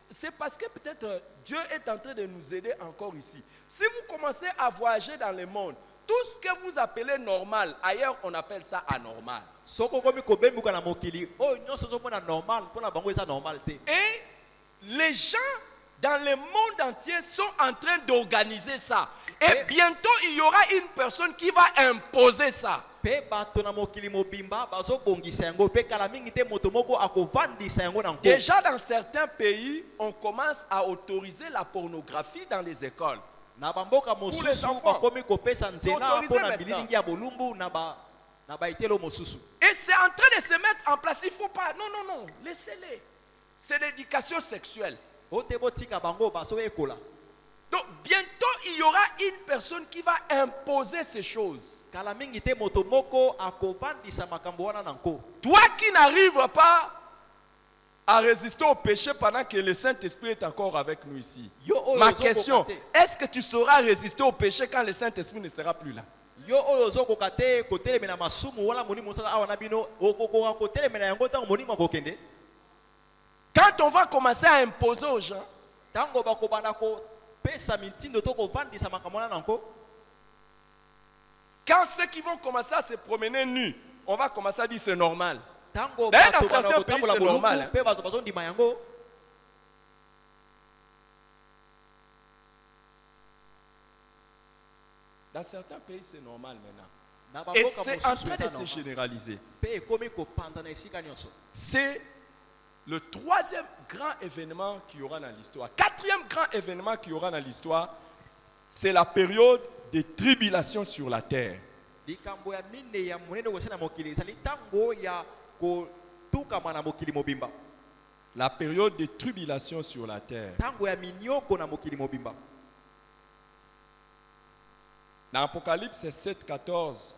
C'est parce que peut-être Dieu est en train de nous aider encore ici. Si vous commencez à voyager dans le monde, tout ce que vous appelez normal, ailleurs on appelle ça anormal. Et les gens dans le monde entier sont en train d'organiser ça. Et bientôt il y aura une personne qui va imposer ça. Déjà dans certains pays, on commence à autoriser la pornographie dans les écoles. Pour les enfants. Et c'est en train de se mettre en place. Il ne faut pas. Non, non, non. Laissez-les. C'est l'éducation sexuelle. Donc bientôt il y aura une personne qui va imposer ces choses. Toi qui n'arrives pas à résister au péché pendant que le Saint-Esprit est encore avec nous ici. Ma question, est-ce que tu sauras résister au péché quand le Saint-Esprit ne sera plus là? Quand on va commencer à imposer aux gens, quand ceux qui vont commencer à se promener nus, on va commencer à dire c'est normal. D'ailleurs, dans certains pays, c'est normal. Dans certains pays, c'est normal maintenant. Et c'est en train de se généraliser. C'est le troisième grand événement qu'il y aura dans l'histoire. Quatrième grand événement qu'il y aura dans l'histoire, c'est la période de tribulation sur la terre. La période de tribulation sur la terre. Dans Apocalypse 7, 14,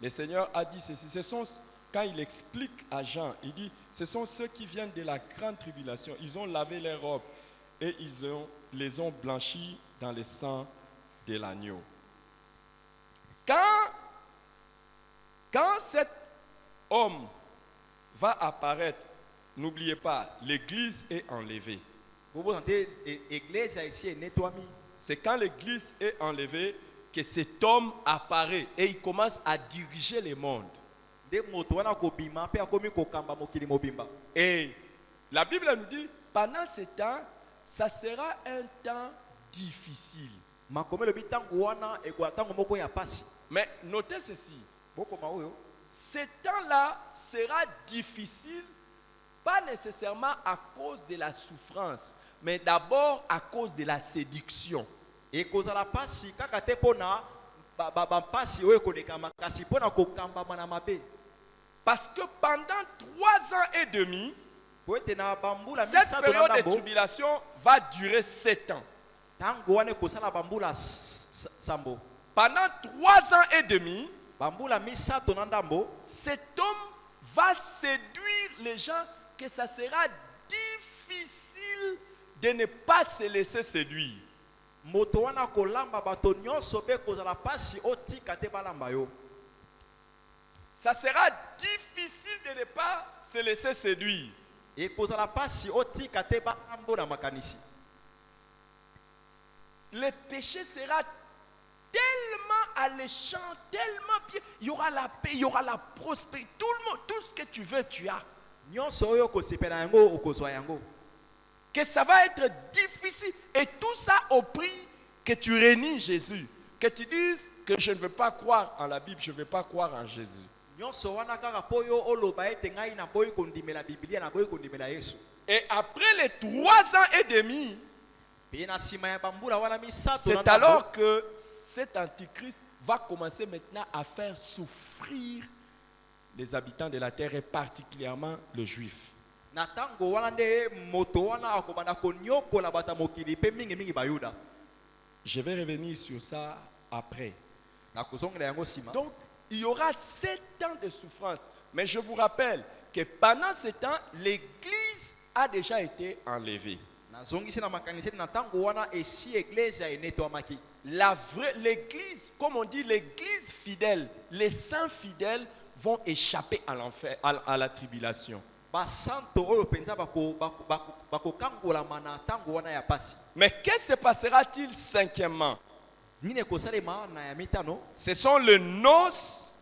le Seigneur a dit ceci. Ce sont, quand il explique à Jean, il dit, ce sont ceux qui viennent de la grande tribulation. Ils ont lavé leurs robes et les ont blanchis dans le sang de l'agneau. Quand cet homme va apparaître, n'oubliez pas, l'église est enlevée. C'est quand l'église est enlevée que cet homme apparaît et il commence à diriger le monde. Et la Bible nous dit, pendant ce temps, ça sera un temps difficile. Mais notez ceci. Ce temps-là sera difficile, pas nécessairement à cause de la souffrance, mais d'abord à cause de la séduction. Parce que pendant 3 ans et demi, cette période de tribulation va durer 7 ans. pendant 3 ans et demi, bambula misato na ndambo cet homme va séduire les gens que ça sera difficile de ne pas se laisser séduire. moto wana kolamba bato nyonso pe kozala pasi otika te balamba yo. Ça sera difficile de ne pas se laisser séduire. E kozala pasi otika te balambo na makanisi. Le péché sera tellement alléchant, tellement bien. Il y aura la paix, il y aura la prospérité. Tout le monde, tout ce que tu veux, tu as. Nyonso oyo kosepela yango okozwa yango. Que ça va être difficile. Et tout ça au prix que tu renies Jésus. Que tu dises que je ne veux pas croire en la Bible, je ne veux pas croire en Jésus. Nyonso wana kaka po yo oloba ete ngai na boyi kondimela Biblia na boyi kondimela Yesu. Et après les 3 ans et demi, Pe na sima ya bambula wana misato na c'est ndambo. alors que cet antichrist va commencer maintenant à faire souffrir les habitants de la terre et particulièrement les juifs. Na tango wana nde moto wana akobanda konyokola bata mokili pe mingi mingi bayuda. Je vais revenir sur ça après. Na kozongela yango sima. Donc, il y aura 7 ans de souffrance. Mais je vous rappelle que pendant ce temps, l'église a déjà été enlevée. Na zongisi na makanisi na tango wana esi iglesia enetwamaki. L'église, comme on dit, l'église fidèle, les saints fidèles vont échapper à l'enfer, à la tribulation. Basanto oyo penza bako kangola mana tango wana ya pasi. Mais qu'est-ce qui se passera-t-il cinquièmement? Nine kosalema na ya mitano. Ce sont les noces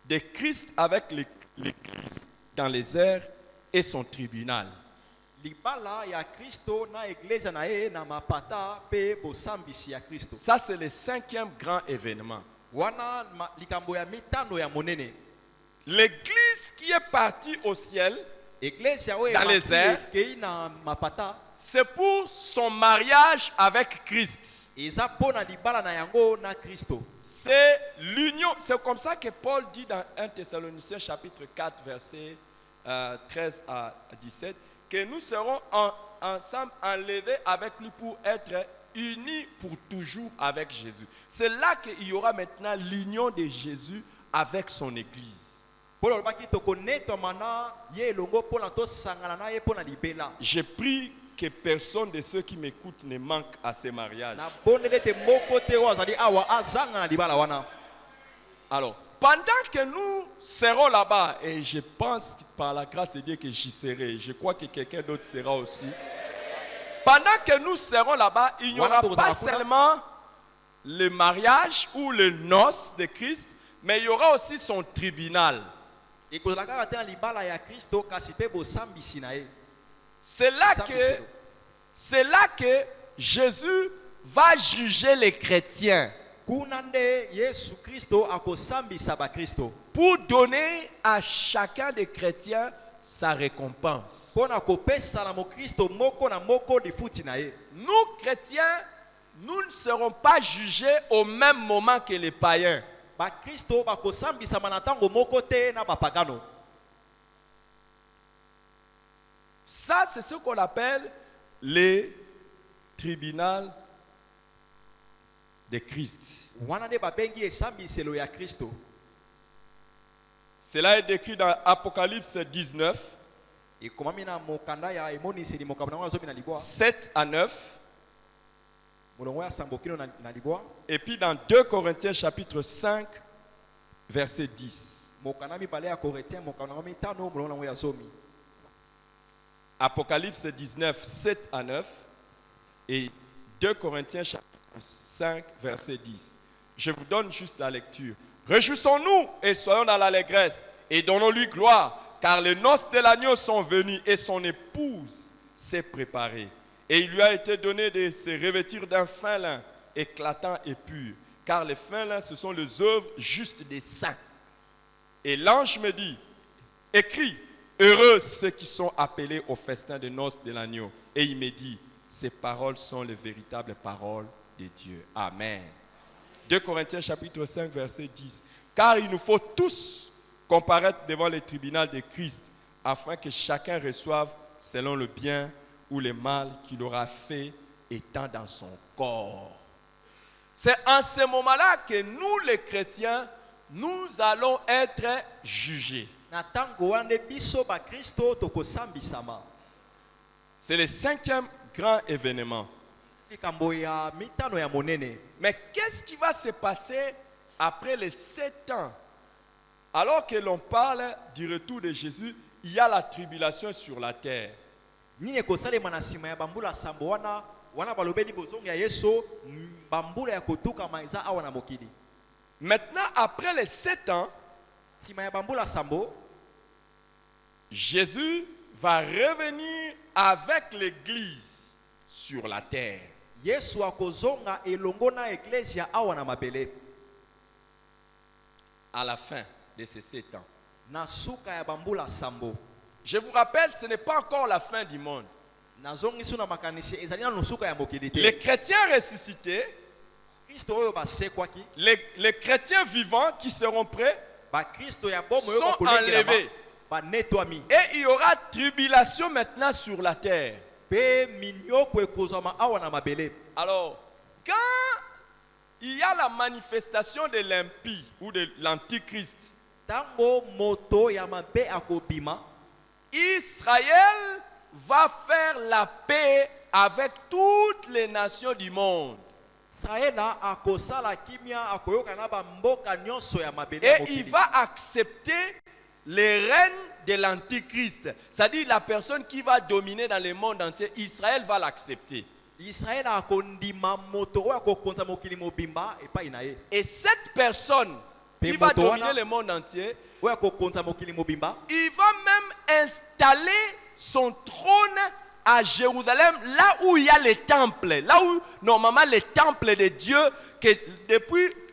de Christ avec l'église dans les airs et son tribunal. Libala ya Kristo na iglesia na ye na mapata pe bosambisi ya Kristo. Ça, c'est le 5e grand événement. Wana likambo ya mitano ya monene. L'église qui est partie au ciel, Iglesia oyo dans les airs, kei na mapata. c'est pour son mariage avec Christ. Eza pona libala na yango na Kristo. C'est l'union. C'est comme ça que Paul dit dans 1 Thessaloniciens chapitre 4 verset 13 à 17 que nous serons ensemble enlevés avec lui pour être unis pour toujours avec Jésus. C'est là qu'il y aura maintenant l'union de Jésus avec son église. Je prie que personne de ceux qui m'écoutent ne manque à ce mariage. Alors, pendant que nous serons là-bas, et je pense par la grâce de Dieu que j'y serai, je crois que quelqu'un d'autre sera aussi. Pendant que nous serons là-bas, il n'y aura pas seulement le mariage ou le noces de Christ, mais il y aura aussi son tribunal. C'est là que Jésus va juger les chrétiens pour donner à chacun des chrétiens sa récompense. Nous, chrétiens, nous ne serons pas jugés au même moment que les païens. Ça, c'est ce qu'on appelle les tribunaux de Christ. Cela est décrit dans Apocalypse 19, 7 à 9. Et puis dans 2 Corinthiens chapitre 5, verset 10. Apocalypse 19, 7 à 9. Et 2 Corinthiens chapitre 5, verset 10. Je vous donne juste la lecture. Réjouissons-nous et soyons dans l'allégresse et donnons-lui gloire, car les noces de l'agneau sont venues et son épouse s'est préparée. Et il lui a été donné de se revêtir d'un fin lin éclatant et pur, car les fins lins, ce sont les œuvres justes des saints. Et l'ange me dit, écris, heureux ceux qui sont appelés au festin de noces de l'agneau. Et il me dit, ces paroles sont les véritables paroles de Dieu. Amen. 2 Corinthiens chapitre 5 verset 10. Car il nous faut tous comparaître devant le tribunal de Christ, afin que chacun reçoive selon le bien ou le mal qu'il aura fait étant dans son corps. C'est en ce moment-là que nous, les chrétiens, nous allons être jugés. Na tango wana biso ba Kristo tokosambisama. C'est le 5e grand événement. Likambo ya mitano ya monene. Mais qu'est-ce qui va se passer après les 7 ans? Alors que l'on parle du retour de Jésus, il y a la tribulation sur la terre. Nini kosalema na sima ya bambula sambo wana balobeli bozongi ya Yesu bambula ya kotuka maiza awa na mokili. Maintenant, après les 7 ans, Sima ya bambula sambo, Jésus va revenir avec l'église sur la terre. Yesu akozonga elongo na eklesia awa na mabele. À la fin de ces 7 ans. Na suka ya bambula sambo. Je vous rappelle, ce n'est pas encore la fin du monde. Nazongi suna makanisi ezali na suka ya mokili te. Les chrétiens ressuscités, Kristo oyo basekwaki, les chrétiens vivants qui seront prêts, ba Kristo ya bomo yo sont enlevés. ba netwami. Et il y aura tribulation maintenant sur la terre. Pe minyoko ekozama awa na mabele. Alors, quand il y a la manifestation de l'impie ou de l'antichrist, Tango moto ya mabe akobima, Israël va faire la paix avec toutes les nations du monde. Israela akosala kimia akoyoka na ba mboka nyonso ya mabele Et mokili. il va accepter les règnes de l'antichrist. C'est-à-dire la personne qui va dominer dans le monde entier, Israël va l'accepter. Israël akondima moto oyo akokonza mokili mobimba epai na ye. Et cette personne qui Pe va moto dominer wana, le monde entier, oyo akokonza mokili mobimba, il va même installer son trône à Jérusalem, là où il y a les temples, là où normalement les temples de Dieu, que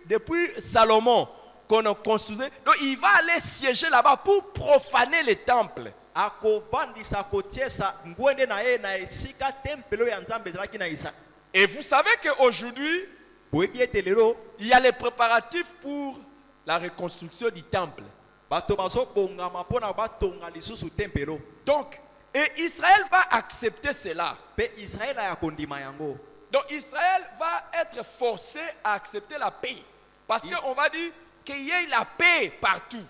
depuis Salomon, qu'on a construit. Donc il va aller siéger là-bas pour profaner les temples. akovandisa kotiesa ngwende na ye na esika tempelo ya Nzambe ezalaki na Isa. Et vous savez qu'aujourd'hui, Boyebi ete lelo il y a les préparatifs pour la reconstruction du temple. bato bazobongama mpona batonga lisusu tempelo. Donc, et Israël va accepter cela. Pe Israël ayakondima yango. Donc Israël va être forcé à accepter la paix. Parce qu'on va dire qu'il y ait la paix partout.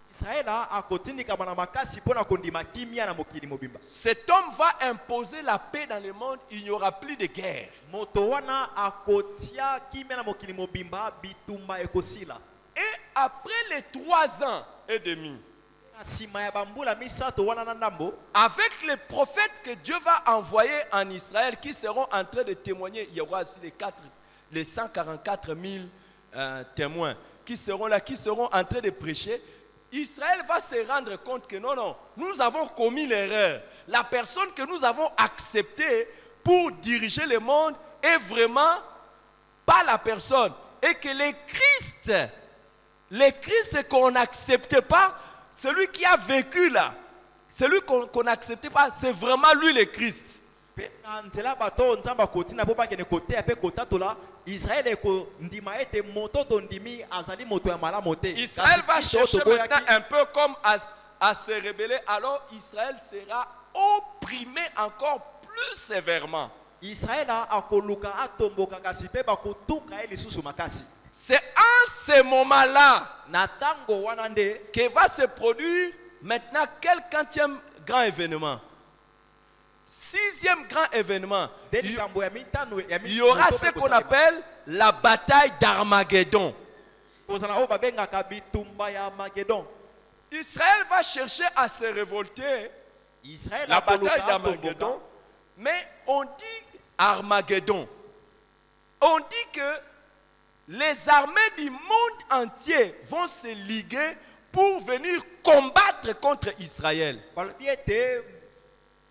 Israël akotindikama na makasi mpona kondima kimia na mokili mobimba. Cet homme va imposer la paix dans le monde, il n'y aura plus de guerre. Moto wana akotia kimia na mokili mobimba bitumba ekosila. Et après les 3 ans et demi, Na sima ya bambula misato wana na ndambo, avec les prophètes que Dieu va envoyer en Israël qui seront en train de témoigner, il y aura aussi les 144 000 témoins qui seront là, qui seront en train de prêcher. Israël va se rendre compte que non, nous avons commis l'erreur. La personne que nous avons acceptée pour diriger le monde est vraiment pas la personne. Et que le Christ qu'on n'acceptait pas, celui qui a vécu là, celui qu'on n'acceptait pas, c'est vraiment lui le Christ. pe na nzela bato Nzambe akotina po bakende koteya pe kotatola Israël ekondima ete moto tondimi azali moto ya malamu te. Israël va Kasi chercher toboyaki, maintenant un peu comme à se rebeller, alors Israël sera opprimé encore plus sévèrement. Israël akoluka atomboka kasi pe bakotuka ye lisusu makasi. C'est en ce moment-là Na tango wana nde que va se produire maintenant quel 4e grand événement? 6e grand événement. nde likambo ya mitano ya Il y aura ce qu'on appelle la bataille d'Armageddon. kozana oyo babengaka bitumba ya Magedon. Israël va chercher à se révolter. Israël La bataille akoluka d'Armageddon. atomboka. Mais on dit Armageddon. On dit que les armées du monde entier vont se liguer pour venir combattre contre Israël. balobi ete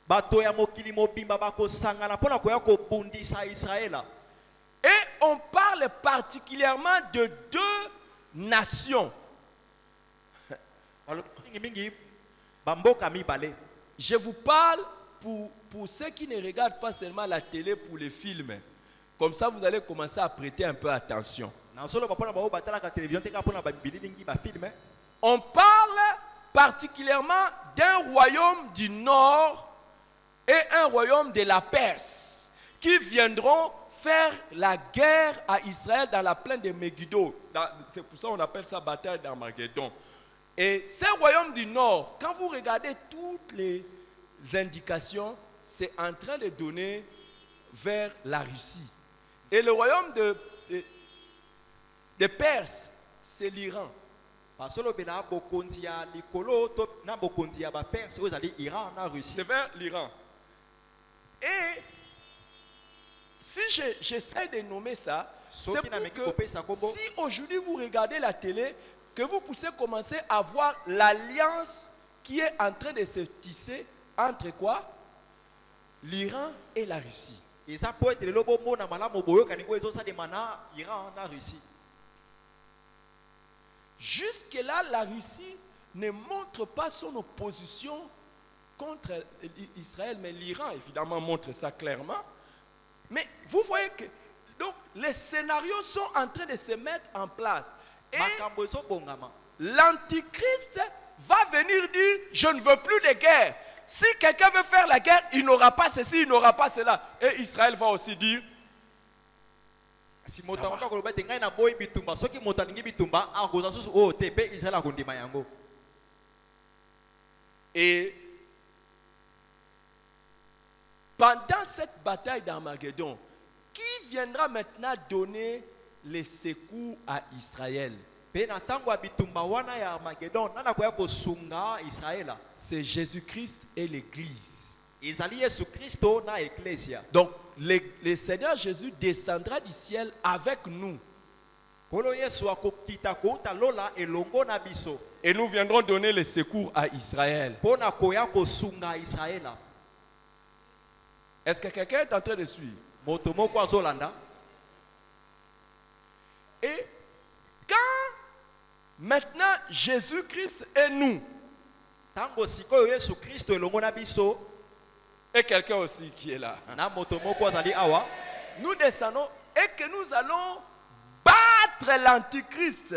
bato ya mokili mobimba bakosangana mpona koya kobundisa Israela. Et on parle particulièrement de 2 nations. Balobi mingi bamboka mibale. Je vous parle pour ceux qui ne regardent pas seulement la télé pour les films. Comme ça, vous allez commencer à prêter un peu attention. Nazoloba mpona bao batalaka télévision teka mpona babililingi bafilme. On parle particulièrement d'un royaume du nord et un royaume de la Perse qui viendront faire la guerre à Israël dans la plaine de Megiddo. C'est pour ça qu'on appelle ça bataille d'Armageddon. Et ces royaumes du nord, quand vous regardez toutes les indications, c'est en train de donner vers la Russie. Et le royaume de Perse, c'est l'Iran. C'est vers l'Iran. Et si j'essaie de nommer ça, c'est pour que si aujourd'hui vous regardez la télé, que vous puissiez commencer à voir l'alliance qui est en train de se tisser entre quoi? L'Iran et la Russie. Jusque-là, la Russie ne montre pas son opposition contre Israël, mais l'Iran, évidemment, montre ça clairement. Mais vous voyez que donc, les scénarios sont en train de se mettre en place. Et l'Antichrist va venir dire, je ne veux plus de guerre. Si quelqu'un veut faire la guerre, il n'aura pas ceci, il n'aura pas cela. Et Israël va aussi dire, et pendant cette bataille d'Armageddon, qui viendra maintenant donner les secours à Israël? C'est Jésus-Christ et l'Église. Donc, le Seigneur Jésus descendra du ciel avec nous. Et nous viendrons donner les secours à Israël. Est-ce que quelqu'un est en train de suivre? Et quand maintenant Jésus-Christ est nous, et quelqu'un aussi qui est là, nous descendons et que nous allons battre l'Antichrist.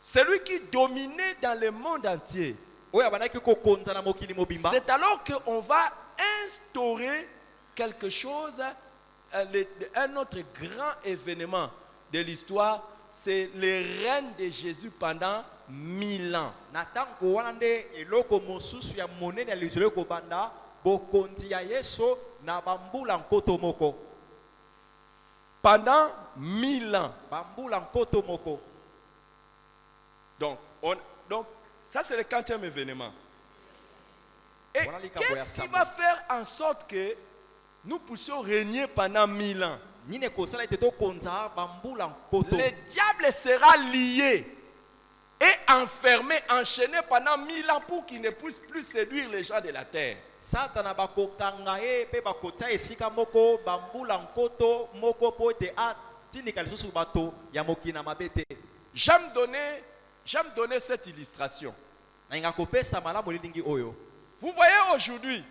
Celui qui dominait dans le monde entier. C'est alors qu'on va instaurer quelque chose, un autre grand événement de l'histoire, c'est le règne de Jésus pendant 1000 ans. Pendant 1000 ans. Donc, ça c'est le 40e événement. Et qu'est-ce qui va faire en sorte que nous puissions régner pendant 1000 ans? Le diable sera lié et enfermé, enchaîné pendant 1000 ans pour qu'il ne puisse plus séduire les gens de la terre. J'aime donner cette illustration. Vous voyez aujourd'hui,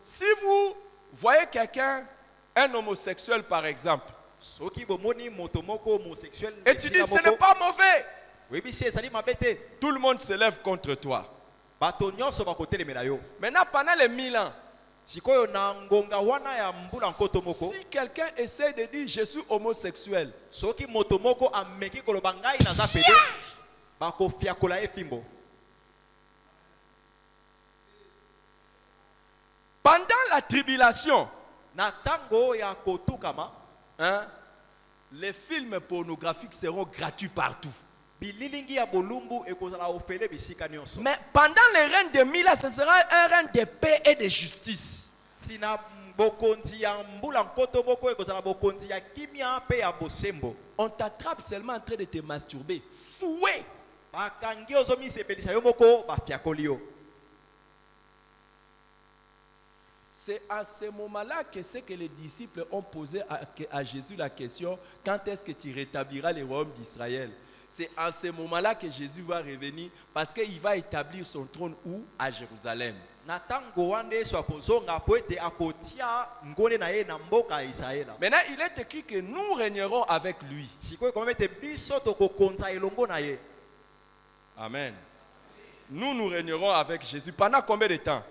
si vous voyez quelqu'un, un homosexuel par exemple, et tu dis ce n'est pas mauvais, tout le monde se lève contre toi. Maintenant pendant les 1000 ans, si quelqu'un essaie de dire je suis homosexuel, pendant la tribulation, les films pornographiques seront gratuits partout. Mais pendant le règne de 1000 ans, ce sera un règne de paix et de justice. On t'attrape seulement en train de te masturber. Foué. C'est à ce moment-là que c'est que les disciples ont posé à Jésus la question, quand est-ce que tu rétabliras le royaume d'Israël? C'est à ce moment-là que Jésus va revenir parce qu'il va établir son trône où? À Jérusalem. Maintenant, il est écrit que nous régnerons avec lui. Amen. Nous régnerons avec Jésus. Pendant combien de temps?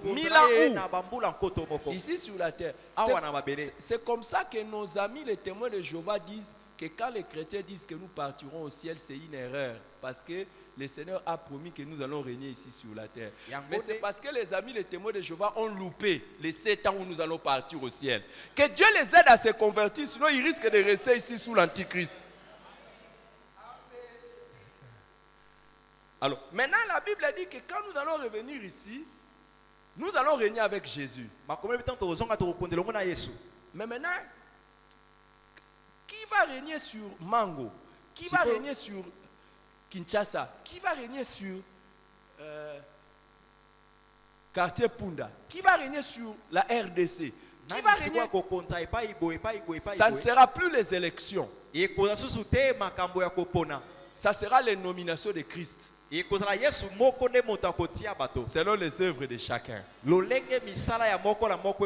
Mila où? na bambula nkoto moko. Ici sur la terre. Awa na mabele. C'est comme ça que nos amis les témoins de Jéhovah disent que quand les chrétiens disent que nous partirons au ciel, c'est une erreur. Parce que le Seigneur a promis que nous allons régner ici sur la terre. Mais c'est parce que les amis les témoins de Jéhovah ont loupé les 7 ans où nous allons partir au ciel. Que Dieu les aide à se convertir, sinon ils risquent de rester ici sous l'Antichrist. Alors, maintenant la Bible dit que quand nous allons revenir ici, nous allons régner avec Jésus. Mais maintenant, qui va régner sur Mango? Qui va régner sur Kinshasa? Qui va régner sur quartier Punda? Qui va régner sur la RDC? Qui va régner? Ça ne sera plus les élections. Ça sera les nominations de Christ. Selon les œuvres de chacun.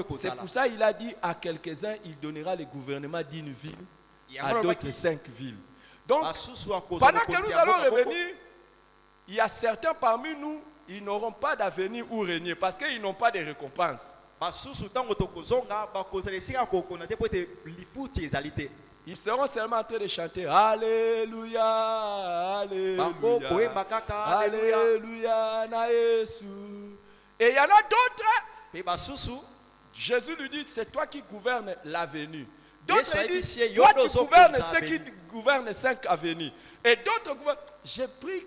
C'est pour ça qu'il a dit à quelques-uns, il donnera le gouvernement d'une ville, à d'autres 5 villes. Donc, pendant que nous allons revenir, il y a certains parmi nous, ils n'auront pas d'avenir où régner parce qu'ils n'ont pas de récompense. Ils seront seulement en train de chanter Alléluia, Alléluia, Alléluia, na Yesu. Et il y en a d'autres. Jésus lui dit, c'est toi qui gouvernes l'avenir. D'autres disent, toi tu gouvernes ceux qui gouvernent 5 avenirs. Et d'autres gouvernent. J'ai pris.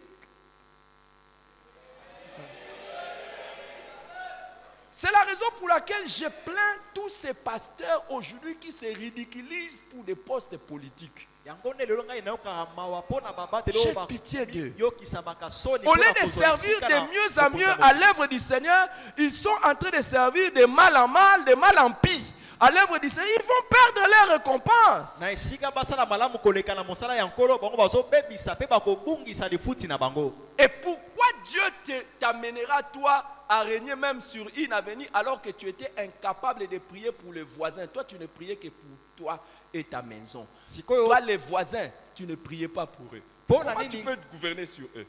C'est la raison pour laquelle je plains tous ces pasteurs aujourd'hui qui se ridiculisent pour des postes politiques. J'ai pitié d'eux. Au lieu de servir de mieux en mieux à l'œuvre du Seigneur, ils sont en train de servir de mal en mal, de mal en pire. À l'œuvre du Seigneur, ils vont perdre leur récompense. Et pourquoi Dieu t'amènera toi à régner même sur une avenue alors que tu étais incapable de prier pour les voisins? Toi, tu ne priais que pour toi et ta maison. Toi, les voisins, tu ne priais pas pour eux. Comment tu peux gouverner sur eux?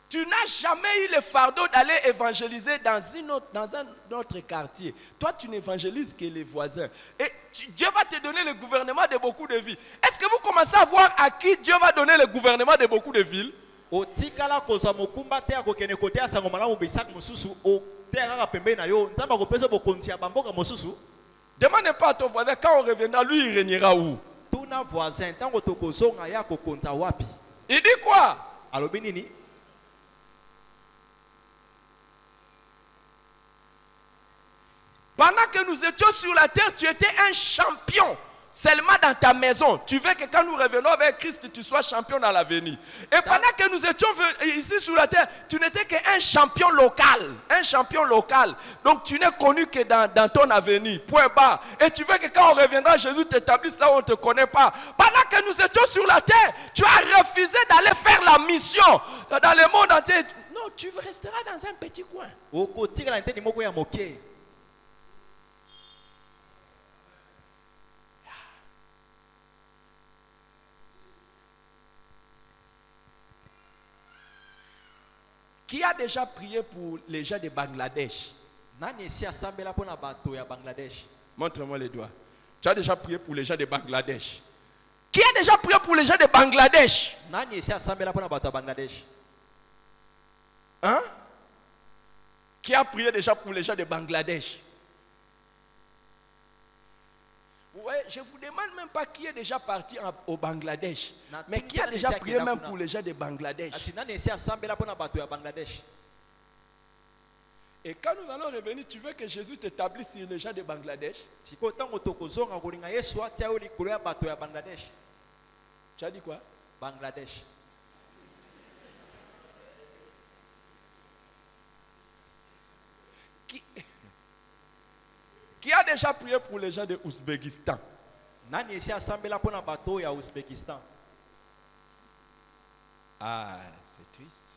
Tu n'as jamais eu le fardeau d'aller évangéliser dans un autre quartier. Toi, tu n'évangélises que les voisins. Et Dieu va te donner le gouvernement de beaucoup de villes. Est-ce que vous commencez à voir à qui Dieu va donner le gouvernement de beaucoup de villes? Demande pas à ton voisin, quand on reviendra, lui, il régnera où? Il dit quoi? Pendant que nous étions sur la terre, tu étais un champion seulement dans ta maison. Tu veux que quand nous revenons avec Christ, tu sois champion dans l'avenir. Et pendant que nous étions ici sur la terre, tu n'étais qu'un champion local. Un champion local. Donc tu n'es connu que dans ton avenir. Point barre. Et tu veux que quand on reviendra, Jésus t'établisse là où on ne te connaît pas. Pendant que nous étions sur la terre, tu as refusé d'aller faire la mission dans le monde entier. Non, tu resteras dans un petit coin. Qui a déjà prié pour les gens de Bangladesh? Montre-moi les doigts. Tu as déjà prié pour les gens de Bangladesh? Qui a déjà prié pour les gens de Bangladesh? Hein? Qui a prié déjà pour les gens de Bangladesh? Ouais, je ne vous demande même pas qui est déjà parti au Bangladesh. Mais qui a déjà prié même pour les gens de Bangladesh? Et quand nous allons revenir, tu veux que Jésus t'établisse sur les gens de Bangladesh? Tu as dit quoi? Bangladesh. Qui a déjà prié pour les gens de Ouzbékistan? Ah, c'est triste.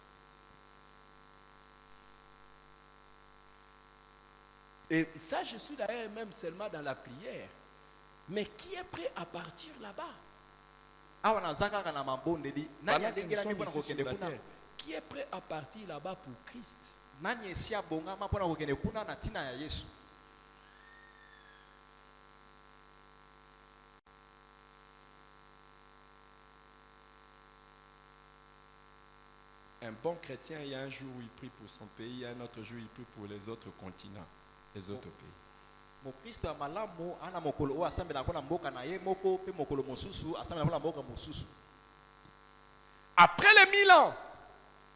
Et ça, je suis d'ailleurs même seulement dans la prière. Mais qui est prêt à partir là-bas? awa naza kaka na mabondeli nani Pendant que nous alengelaki sommes mpona ici sur kokende la kuna terre, qui est prêt à partir là-bas pour Christ? nani esi abongama mpona kokende kuna na ntina ya Yesu. Un bon chrétien, il y a un jour où il prie pour son pays, il y a un autre jour où il prie pour les autres continents, les autres pays. Mokristo ya malamu ana mokolo oyo asambela mpona mboka na ye moko mpe mokolo mosusu asambela mpona mboka mosusu. Après les 1000 ans,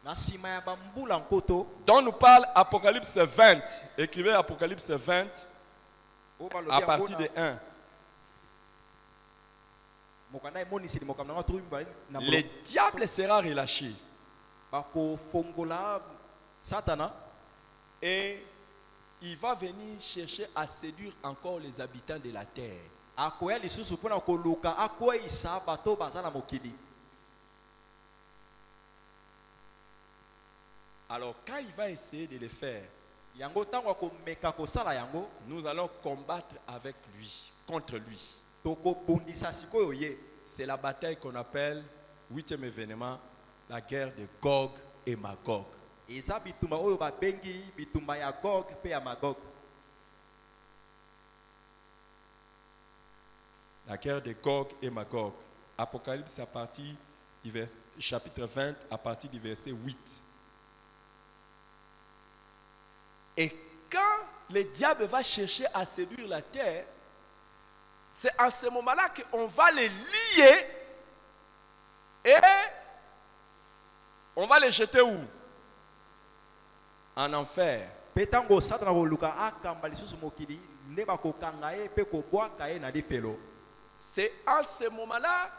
Na nsima ya bambula nkoto dont nous parle Apocalypse 20, écrivez Apocalypse 20 oyo balobi à yango partir na- de 1. mokanda emoniseli mokambo nango tuku mibale na Le diable sera relâché bakofongola satana et il va venir chercher à séduire encore les habitants de la terre. akoya lisusu mpona koluka akweyisa bato baza na mokili. Alors quand il va essayer de le faire, Yango ntango akomeka kosala yango nous allons combattre avec lui, contre lui. tokobundisa sikoyo ye. C'est la bataille qu'on appelle, 8e événement, la guerre de Gog et Magog. Eza bitumba oyo babengi bitumba ya Gog mpe ya Magog. La guerre de Gog et Magog. Apocalypse à partir du chapitre 20, à partir du verset 8. Et quand le diable va chercher à séduire la terre, c'est à ce moment-là qu'on va les lier et on va les jeter où? En enfer. Mpe ntango satana koluka akamba lisusu mokili nde bakokanga ye mpe kobwaka ye na lifelo. C'est à ce moment-là,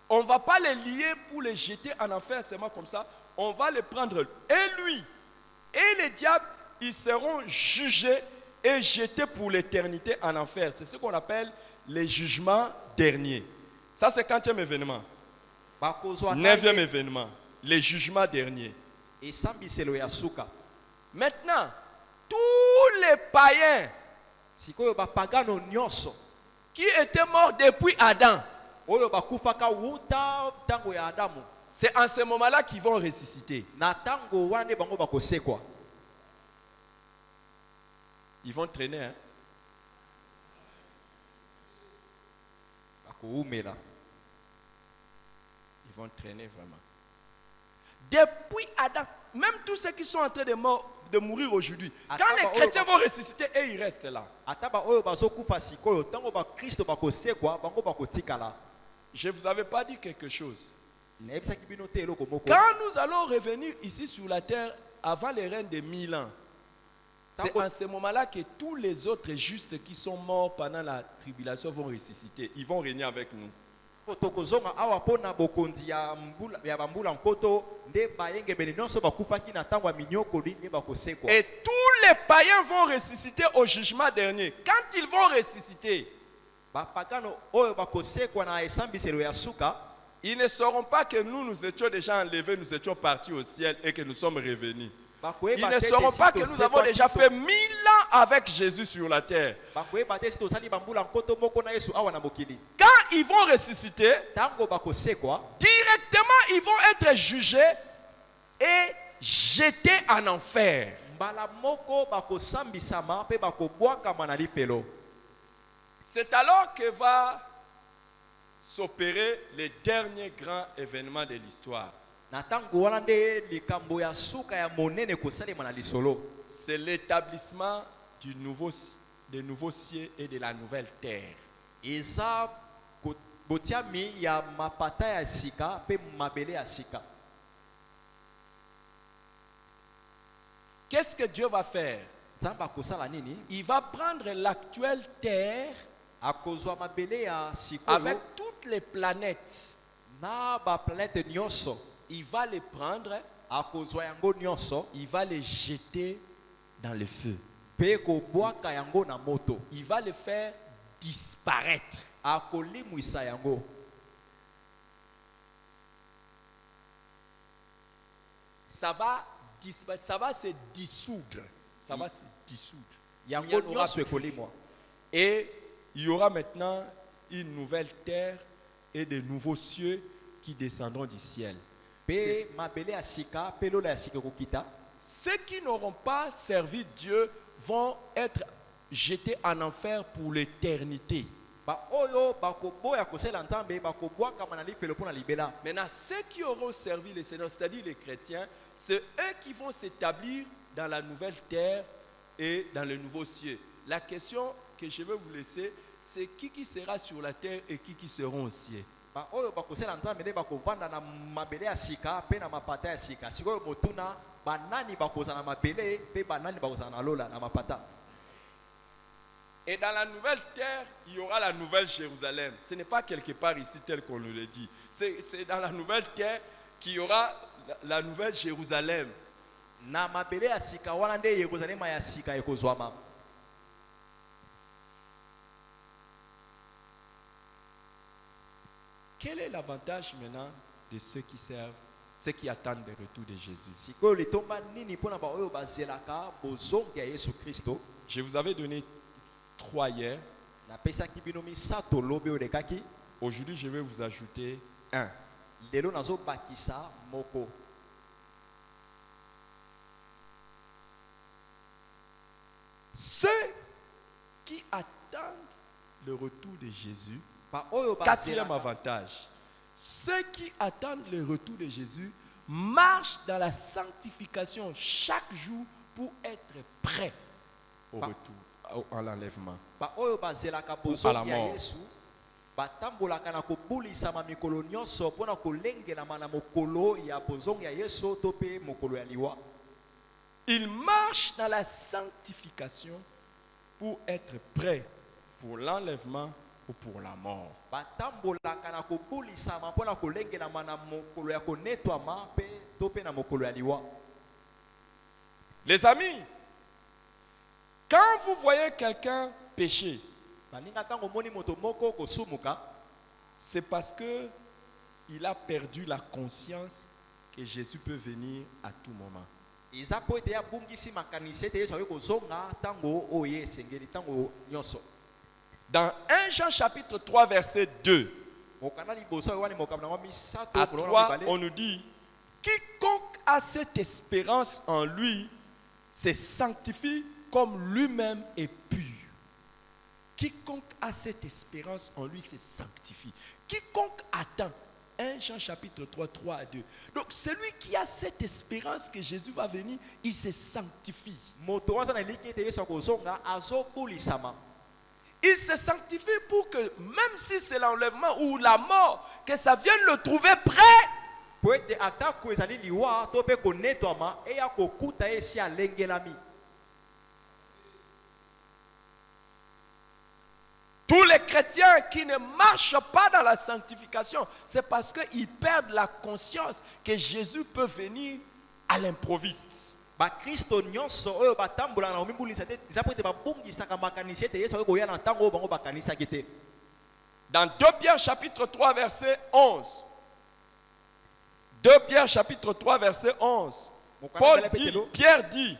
on ne va pas les lier pour les jeter en enfer seulement comme ça. On va les prendre, et lui, et les diables, ils seront jugés et jetés pour l'éternité en enfer. C'est ce qu'on appelle les jugements derniers. Ça, c'est 40e événement. Bakozwa 9e événement, les jugements derniers. esambiselo ya suka. Maintenant, tous les païens Sikoyo bapagano nyonso qui étaient morts depuis Adam, oyo bakufaka wuta ntango ya Adamu c'est en ce moment-là qu'ils vont ressusciter. na ntango wana nde bango bakosekwa. Ils vont traîner, hein? Bakoumela. Ils vont traîner vraiment. Depuis Adam, même tous ceux qui sont en train de mourir aujourd'hui, quand les chrétiens vont ressusciter, et ils restent là. Ataba oyo bazokufa sikoyo ntango bakristo bakosekwa bango bakotikala. Je ne vous avais pas dit quelque chose. Nayebisaki bino te eloko moko. Quand nous allons revenir ici sur la terre avant les règnes de 1000 ans, c'est en ce moment-là que tous les autres justes qui sont morts pendant la tribulation vont ressusciter. Ils vont régner avec nous. Tokozonga awa pona bokonzi ya bambula nkoto nde bayengebele nyonso bakufaki na ntango ya minyokoli nde bakosekwa. Et tous les païens vont ressusciter au jugement dernier. Quand ils vont ressusciter, Bapagano oyo bakosekwa na esambiselo ya suka. ils ne sauront pas que nous étions déjà enlevés, nous étions partis au ciel et que nous sommes revenus. Ils ne sauront pas que nous avons déjà fait 1000 ans avec Jésus sur la terre. Quand ils vont ressusciter, directement ils vont être jugés et jetés en enfer. C'est alors que va s'opérer le dernier grand événement de l'histoire. C'est l'établissement des nouveaux cieux et de la nouvelle terre. Qu'est-ce que Dieu va faire? Il va prendre l'actuelle terre avec toutes les planètes. Il va les prendre, il va les jeter dans le feu. Il va les faire disparaître. Ça va disparaître, ça va se dissoudre. Ça va se dissoudre. Et il y aura maintenant une nouvelle terre et des nouveaux cieux qui descendront du ciel. Pe mabele ya sika, pe lola ya sika kokita. Ceux qui n'auront pas servi Dieu vont être jetés en enfer pour l'éternité. Ba oyo bakoboya kosela nzambe bakobwaka mana lifelo pona libela. Maintenant, ceux qui auront servi le Seigneur, c'est-à-dire les chrétiens, c'est eux qui vont s'établir dans la nouvelle terre et dans le nouveau ciel. La question que je vais vous laisser, c'est qui sera sur la terre et qui seront au ciel. Ba oyo bakosela nzambe nde bakovanda na mabele ya sika pe na mapata ya sika. Sikoyo motuna banani bakozala na mabele pe banani bakozala na lola na mapata. Et dans la nouvelle terre, il y aura la nouvelle Jérusalem. Ce n'est pas quelque part ici tel qu'on nous le dit. C'est dans la nouvelle terre qu'il y aura la nouvelle Jérusalem. Na mabele ya sika wana nde Yerusalema ya sika ekozwama. Quel est l'avantage maintenant de ceux qui servent, ceux qui attendent le retour de Jésus? Sikoyo litomba nini pona ba oyo bazelaka bozongi ya Yesu Kristo? Je vous avais donné 3 hier. Napesaki bino misato lobe olekaki. Aujourd'hui, je vais vous ajouter 1. Lelo nazo bakisa moko. Ceux qui attendent le retour de Jésus, Ba oyo 4e bazelaka. avantage, ceux qui attendent le retour de Jésus marchent dans la sanctification chaque jour pour être prêts au retour, à l'enlèvement. Ba oyo bazelaka À bozongi la ya mort. Yesu batambolaka na kobulisama mikolo nyonso mpona kolengelama na mokolo ya bozongi ya Yesu to pe mokolo ya liwa. Ils marchent dans la sanctification pour être prêts pour l'enlèvement ou pour la mort. Batambolaka na kobulisama mpona kolengelama na mokolo ya konetwama pe to pe na mokolo ya liwa. Les amis, quand vous voyez quelqu'un pécher, Baninga tango moni moto moko kosumuka, c'est parce que il a perdu la conscience que Jésus peut venir à tout moment. eza po ete ya bungisi makanisi ete Yesu akoki kozonga tango oye esengeli tango nyonso. Dans 1 Jean chapitre 3 verset 2 Mokanda liboso oyo wani mokanda wa misato à kolona 3, mibale. on nous dit, quiconque a cette espérance en lui se sanctifie comme lui-même est pur. Quiconque a cette espérance en lui se sanctifie. Quiconque attend. 1 Jean chapitre 3, 3 à 2. Donc celui qui a cette espérance que Jésus va venir, il se sanctifie. Moto waza na liki ete Yesu akozonga azobulisama. Il se sanctifie pour que même si c'est l'enlèvement ou la mort, que ça vienne le trouver prêt. Po ete atako ezali liwa to pe konetwama eya kokuta esi alengelami. Tous les chrétiens qui ne marchent pas dans la sanctification, c'est parce qu'ils perdent la conscience que Jésus peut venir à l'improviste. Ba Kristo nyonso oyo batambola na omimbulisa te eza po ete babungisaka makanisi ete Yesu akoki koya na ntango oyo bango bakanisaki te. Dans 2 Pierre chapitre 3 verset 11. 2 Pierre chapitre 3 verset 11. Pierre dit,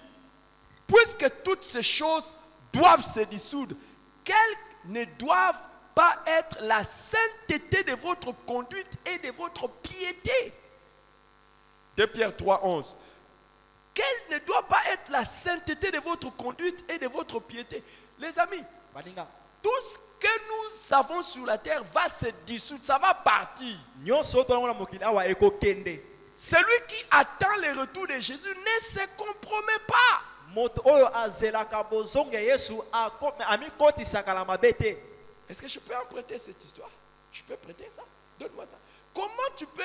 puisque toutes ces choses doivent se dissoudre, quelles ne doivent pas être la sainteté de votre conduite et de votre piété. 2 Pierre 3, 11. Quelle ne doit pas être la sainteté de votre conduite et de votre piété. Les amis, Baninga. tout ce que nous avons sur la terre va se dissoudre, ça va partir. Nyonso to na mokili awa ekokende. Celui qui attend le retour de Jésus ne se compromet pas. Moto oyo azelaka bozongi ya Yesu amikotisaka na mabe te. Est-ce que je peux emprunter cette histoire? Je peux prêter ça? Donne-moi ça. Comment tu peux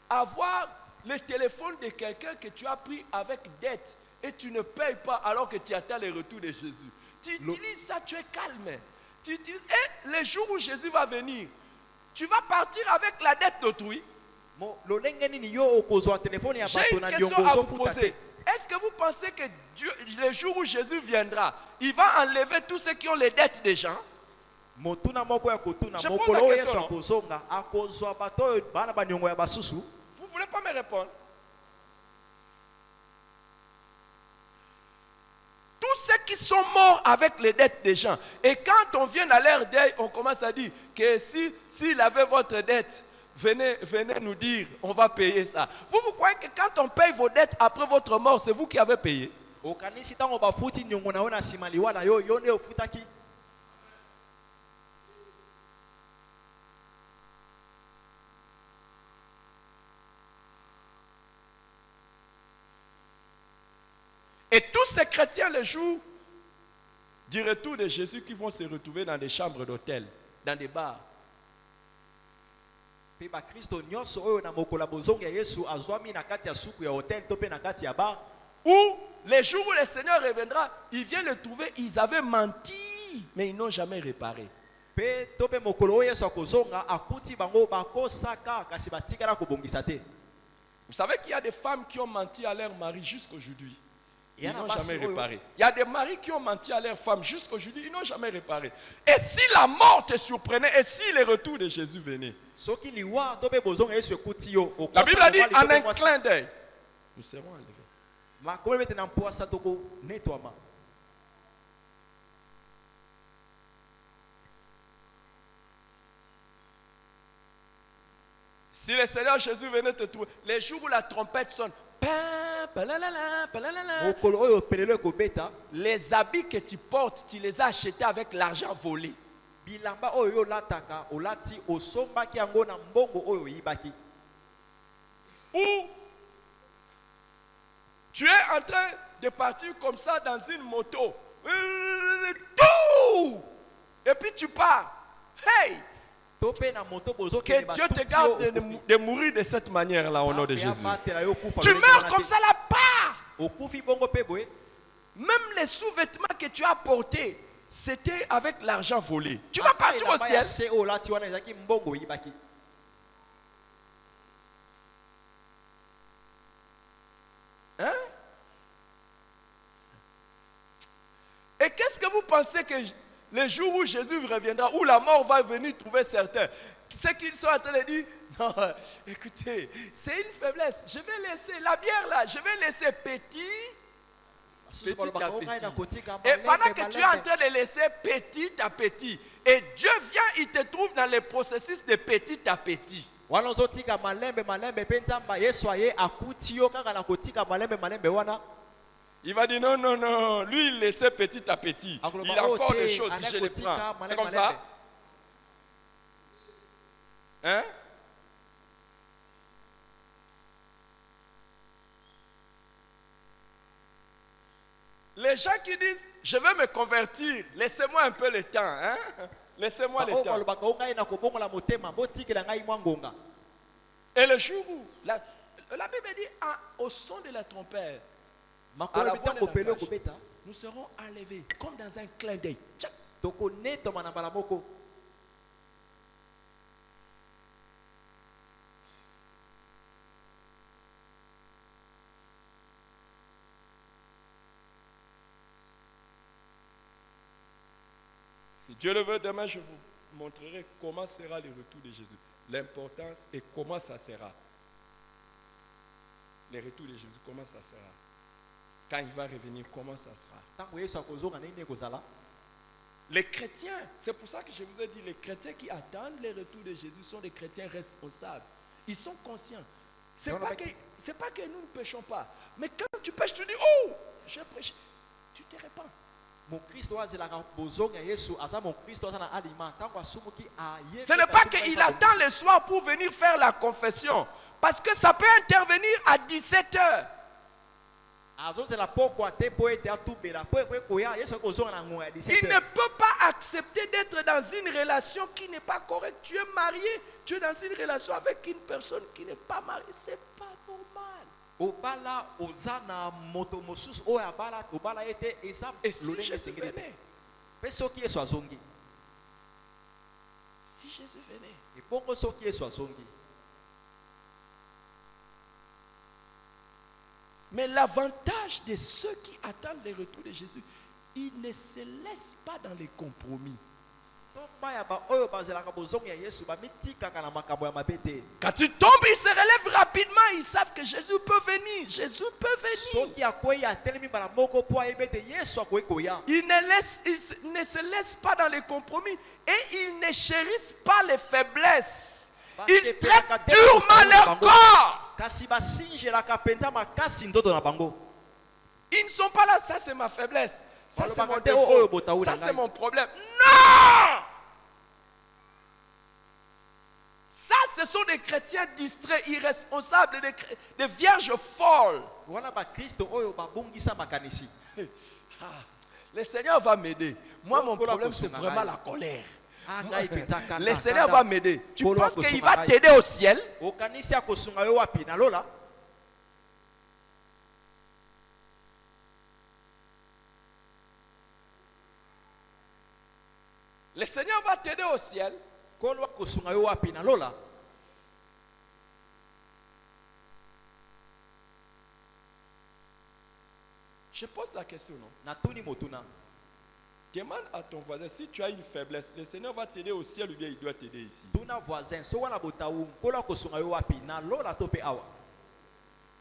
avoir le téléphone de quelqu'un que tu as pris avec dette et tu ne payes pas alors que tu attends le retour de Jésus? Tu utilises ça, tu es calme. Tu utilises, et le jour où Jésus va venir, tu vas partir avec la dette d'autrui. J'ai une question à vous poser. Est-ce que vous pensez que Dieu, le jour où Jésus viendra, il va enlever tous ceux qui ont les dettes des gens? Je pose la question. Vous ne voulez pas me répondre? Tous ceux qui sont morts avec les dettes des gens. Et quand on vient à leur deuil, on commence à dire que s'il avait votre dette, venez nous dire, on va payer ça. Vous croyez que quand on paye vos dettes après votre mort, c'est vous qui avez payé? Et tous ces chrétiens, le jour du retour de Jésus, qui vont se retrouver dans des chambres d'hôtel, dans des bars. Ou les jours où le Seigneur reviendra, il vient le trouver, ils avaient menti, mais ils n'ont jamais réparé. Vous savez qu'il y a des femmes qui ont menti à leur mari jusqu'aujourd'hui. Ils n'ont jamais réparé. Il y a des maris qui ont menti à leur femme jusqu'aujourd'hui, ils n'ont jamais réparé. Et si la mort te surprenait, et si le retour de Jésus venait, la Bible a dit en un clin d'œil, nous serons enlevés. Si le Seigneur Jésus venait te trouver, les jours où la trompette sonne, les habits que tu portes, tu les as achetés avec l'argent volé. Ou tu es en train de partir comme ça dans une moto. Et puis tu pars. Hey! Que Dieu te garde de mourir de cette manière-là au nom de Jésus. Tu meurs comme ça là-bas. Même les sous-vêtements que tu as portés, c'était avec l'argent volé. Tu vas partir au ciel. Hein? Et qu'est-ce que vous pensez que le jour où Jésus reviendra, où la mort va venir trouver certains, c'est qu'ils sont en train de dire, non, écoutez, c'est une faiblesse, je vais laisser la bière là, je vais laisser petit à petit. Et pendant que tu es en train de laisser petit à petit, et Dieu vient, il te trouve dans le processus de petit à petit. Il va dire non, lui il laissait petit à petit. Il a encore des choses si je les prends. C'est comme ça? Hein? Les gens qui disent, je vais me convertir, laissez-moi un peu le temps. Hein? Laissez-moi le temps. Et le jour où, la Bible dit, au son de la trompette, à la voix de la cloche, nous serons enlevés comme dans un clin d'œil. Si Dieu le veut, demain je vous montrerai comment sera le retour de Jésus. L'importance et comment ça sera. Le retour de Jésus, comment ça sera. Quand il va revenir, comment ça sera. Les chrétiens, c'est pour ça que je vous ai dit, les chrétiens qui attendent le retour de Jésus sont des chrétiens responsables. Ils sont conscients. Ce n'est pas que nous ne péchons pas. Mais quand tu pêches, tu dis, oh, j'ai prêché. Tu te répands. Ce n'est pas qu'il attend le soir pour venir faire la confession. Parce que ça peut intervenir à 17h. Il ne peut pas accepter d'être dans une relation qui n'est pas correcte. Tu es marié, tu es dans une relation avec une personne qui n'est pas mariée. Ce n'est pas normal. Et si Jésus venait? Si Jésus venait? Mais l'avantage de ceux qui attendent le retour de Jésus, ils ne se laissent pas dans les compromis. Quand ils tombent, ils se relèvent rapidement. Ils savent que Jésus peut venir. Jésus peut venir. Ils ne se laissent pas dans les compromis. Et ils ne chérissent pas les faiblesses. Ils traitent durement leur corps. Ils ne sont pas là. Ça, c'est ma faiblesse. Ça, c'est mon défaut. Ça, c'est mon problème. Non! Ça, ce sont des chrétiens distraits, irresponsables, des vierges folles. Le Seigneur va m'aider. Moi, mon problème, c'est vraiment la colère. Le Seigneur va m'aider. Tu penses qu'il va t'aider au ciel? Le Seigneur va t'aider au ciel. Je pose la question, non? Demande à ton voisin si tu as une faiblesse. Le Seigneur va t'aider au ciel ou bien il doit t'aider ici.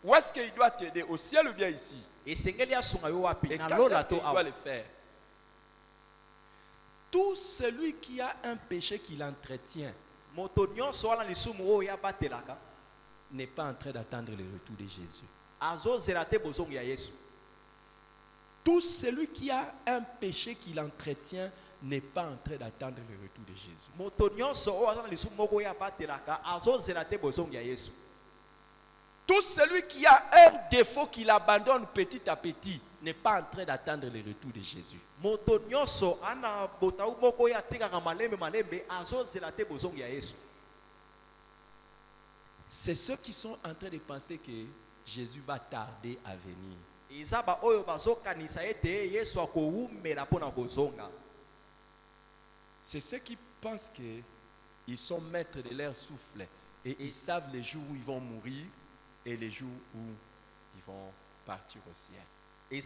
Où est-ce qu'il doit t'aider? Au ciel ou bien ici? Et quand est-ce qu'il doit le faire? Tout celui qui a un péché qui l'entretient n'est pas en train d'attendre le retour de Jésus. Tout celui qui a un péché qui l'entretient n'est pas en train d'attendre le retour de Jésus. Tout celui qui a un défaut qui l'abandonne petit à petit n'est pas en train d'attendre le retour de Jésus. C'est ceux qui sont en train de penser que Jésus va tarder à venir. C'est ceux qui pensent qu'ils sont maîtres de leur souffle et ils savent les jours où ils vont mourir et les jours où ils vont partir au ciel. Mais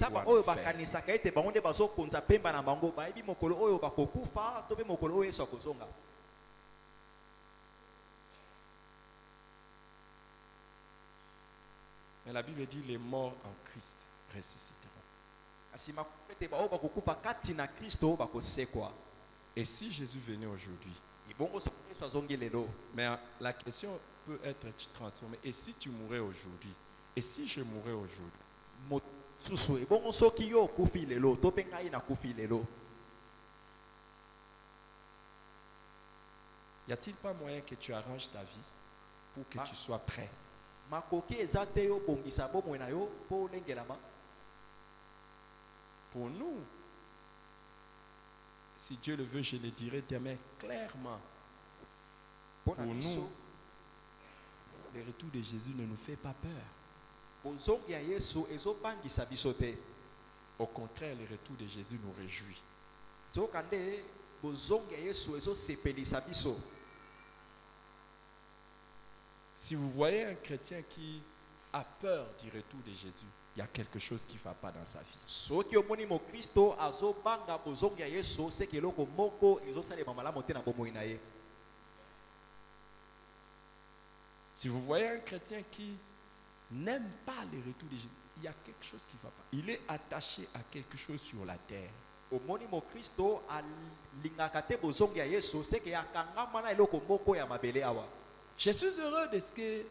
la Bible dit les morts en Christ ressusciteront. Et si Jésus venait aujourd'hui, mais la question peut être transformée. Et si tu mourais aujourd'hui? Et si je mourais aujourd'hui? Y a-t-il pas moyen que tu arranges ta vie pour que tu sois prêt? Pour nous, si Dieu le veut, je le dirai demain clairement. Pour nous, le retour de Jésus ne nous fait pas peur. Au contraire, le retour de Jésus nous réjouit. Si vous voyez un chrétien qui a peur du retour de Jésus, il y a quelque chose qui ne va pas dans sa vie. Si vous voyez un chrétien qui n'aime pas le retour de Jésus, il y a quelque chose qui ne va pas. Il est attaché à quelque chose sur la terre. Je suis heureux de ce que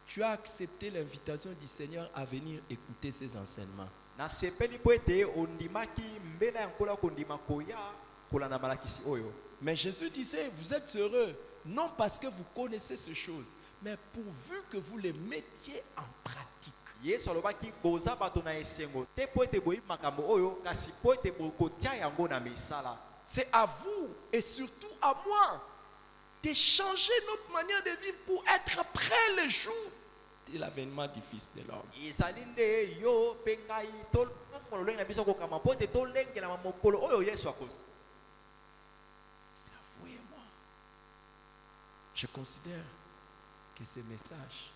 tu as accepté l'invitation du Seigneur à venir écouter ces enseignements. Mais Jésus disait, vous êtes heureux, non parce que vous connaissez ces choses, mais pourvu que vous les mettiez en pratique. C'est à vous et surtout à moi de changer notre manière de vivre pour être prêt le jour de l'avènement du Fils de l'homme. C'est à vous et moi. Je considère que ce message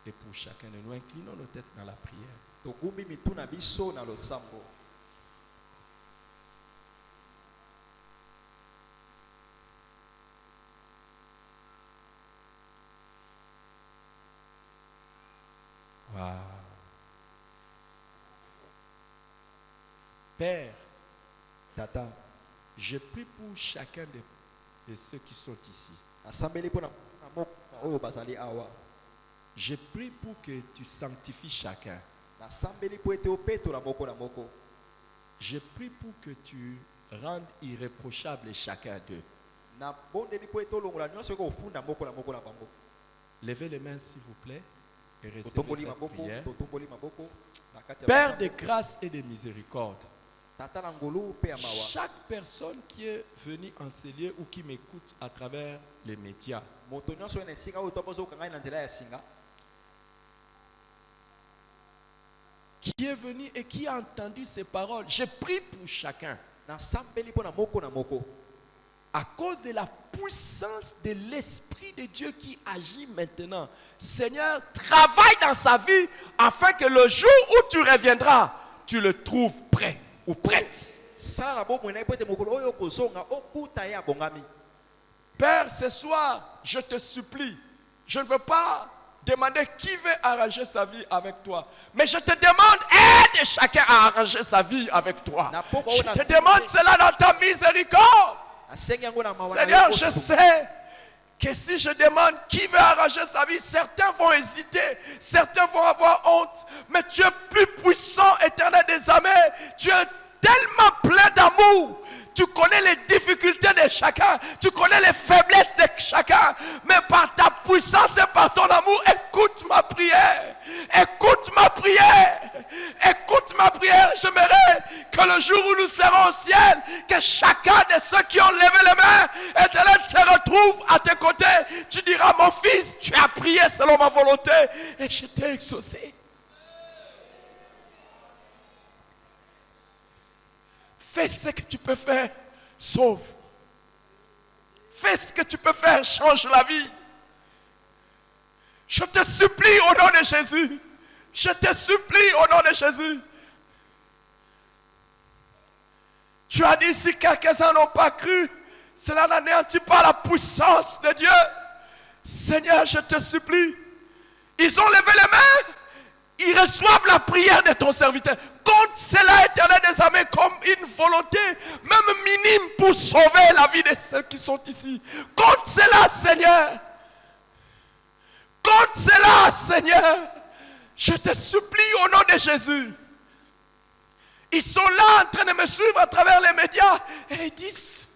est pour chacun de nous. Inclinons nos têtes dans la prière. Wow. Père, Tata, je prie pour chacun de ceux qui sont ici. nasambeli mpona moko oyo bazali awa. Je prie pour que tu sanctifies chacun. Nasambeli po ete opetola moko na moko. Je prie pour que tu rendes irréprochable chacun d'eux. Na bondeli po ete olongola nyonso eko ofunda moko na bango. Levez les mains s'il vous plaît et recevez Totomboli cette maboko, prière. totomboli maboko. Na kati ya Père basambo. de grâce et de miséricorde, Tata na ngolu pe ya mawa. chaque personne qui est venue en ce lieu ou qui m'écoute à travers les médias, Moto nyonso ene singa oyo topozo kanga na nzela ya singa. qui est venu et qui a entendu ces paroles, je prie pour chacun. Nasambeli po na moko. À cause de la puissance de l'Esprit de Dieu qui agit maintenant, Seigneur, travaille dans sa vie afin que le jour où tu reviendras, tu le trouves prêt ou prête. Sala bomo na po ete mokolo oyo kozonga okuta ya bongami. Père, ce soir, je te supplie, je ne veux pas demander qui veut arranger sa vie avec toi, mais je te demande, aide chacun à arranger sa vie avec toi. Je te demande cela dans ta miséricorde. Seigneur, je sais que si je demande qui veut arranger sa vie, certains vont hésiter, certains vont avoir honte, mais tu es plus puissant, Éternel des armées, tu es tellement plein d'amour. Tu connais les difficultés de chacun, tu connais les faiblesses de chacun, mais par ta puissance et par ton amour, écoute ma prière. Écoute ma prière. Écoute ma prière. J'aimerais que le jour où nous serons au ciel, que chacun de ceux qui ont levé les mains, Éternel, se retrouve à tes côtés. Tu diras, mon fils, tu as prié selon ma volonté et je t'ai exaucé. Fais ce que tu peux faire, sauve. Fais ce que tu peux faire, change la vie. Je te supplie au nom de Jésus. Je te supplie au nom de Jésus. Tu as dit si quelques-uns n'ont pas cru, cela n'anéantit pas la puissance de Dieu. Seigneur, je te supplie. Ils ont levé les mains. Ils reçoivent la prière de ton serviteur. Compte cela, Éternel des armées, comme une volonté, même minime, pour sauver la vie de ceux qui sont ici. Compte cela, Seigneur. Compte cela, Seigneur. Je te supplie au nom de Jésus. Ils sont là en train de me suivre à travers les médias et ils disent,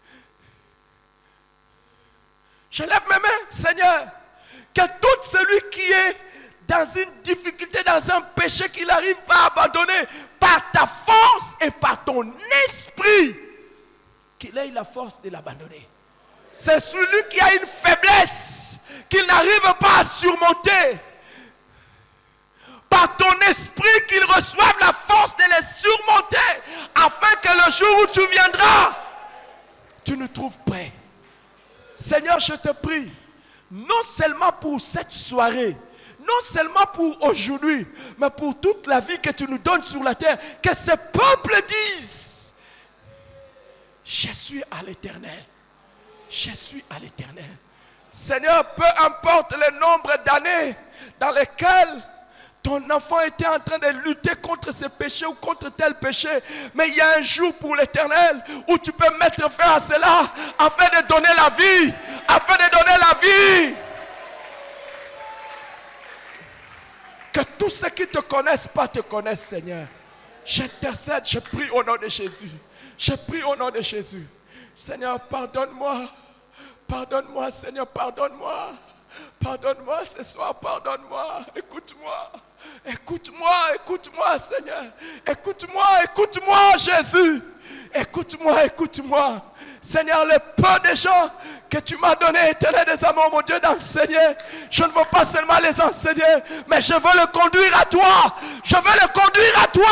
je lève mes mains, Seigneur, que tout celui qui est dans une difficulté, dans un péché qu'il n'arrive pas à abandonner, par ta force et par ton esprit, qu'il ait la force de l'abandonner. C'est celui qui a une faiblesse qu'il n'arrive pas à surmonter. Par ton esprit, qu'il reçoive la force de les surmonter, afin que le jour où tu viendras, tu nous trouves prêts. Seigneur, je te prie, non seulement pour cette soirée, non seulement pour aujourd'hui, mais pour toute la vie que tu nous donnes sur la terre, que ce peuple dise, je suis à l'Éternel. Je suis à l'Éternel. Seigneur, peu importe le nombre d'années dans lesquelles ton enfant était en train de lutter contre ce péché ou contre tel péché, mais il y a un jour pour l'Éternel où tu peux mettre fin à cela afin de donner la vie, afin de donner la vie. Que tous ceux qui ne te connaissent pas te connaissent, Seigneur. J'intercède, je prie au nom de Jésus. Je prie au nom de Jésus. Seigneur, pardonne-moi. Pardonne-moi, Seigneur, pardonne-moi. Pardonne-moi ce soir, pardonne-moi. Écoute-moi. Écoute-moi, écoute-moi, Seigneur. Écoute-moi, écoute-moi, Jésus. Écoute-moi, écoute-moi. Seigneur, le peu de gens que tu m'as donné, Éternel des amours, mon Dieu, d'enseigner, je ne veux pas seulement les enseigner, mais je veux le conduire à toi. Je veux le conduire à toi.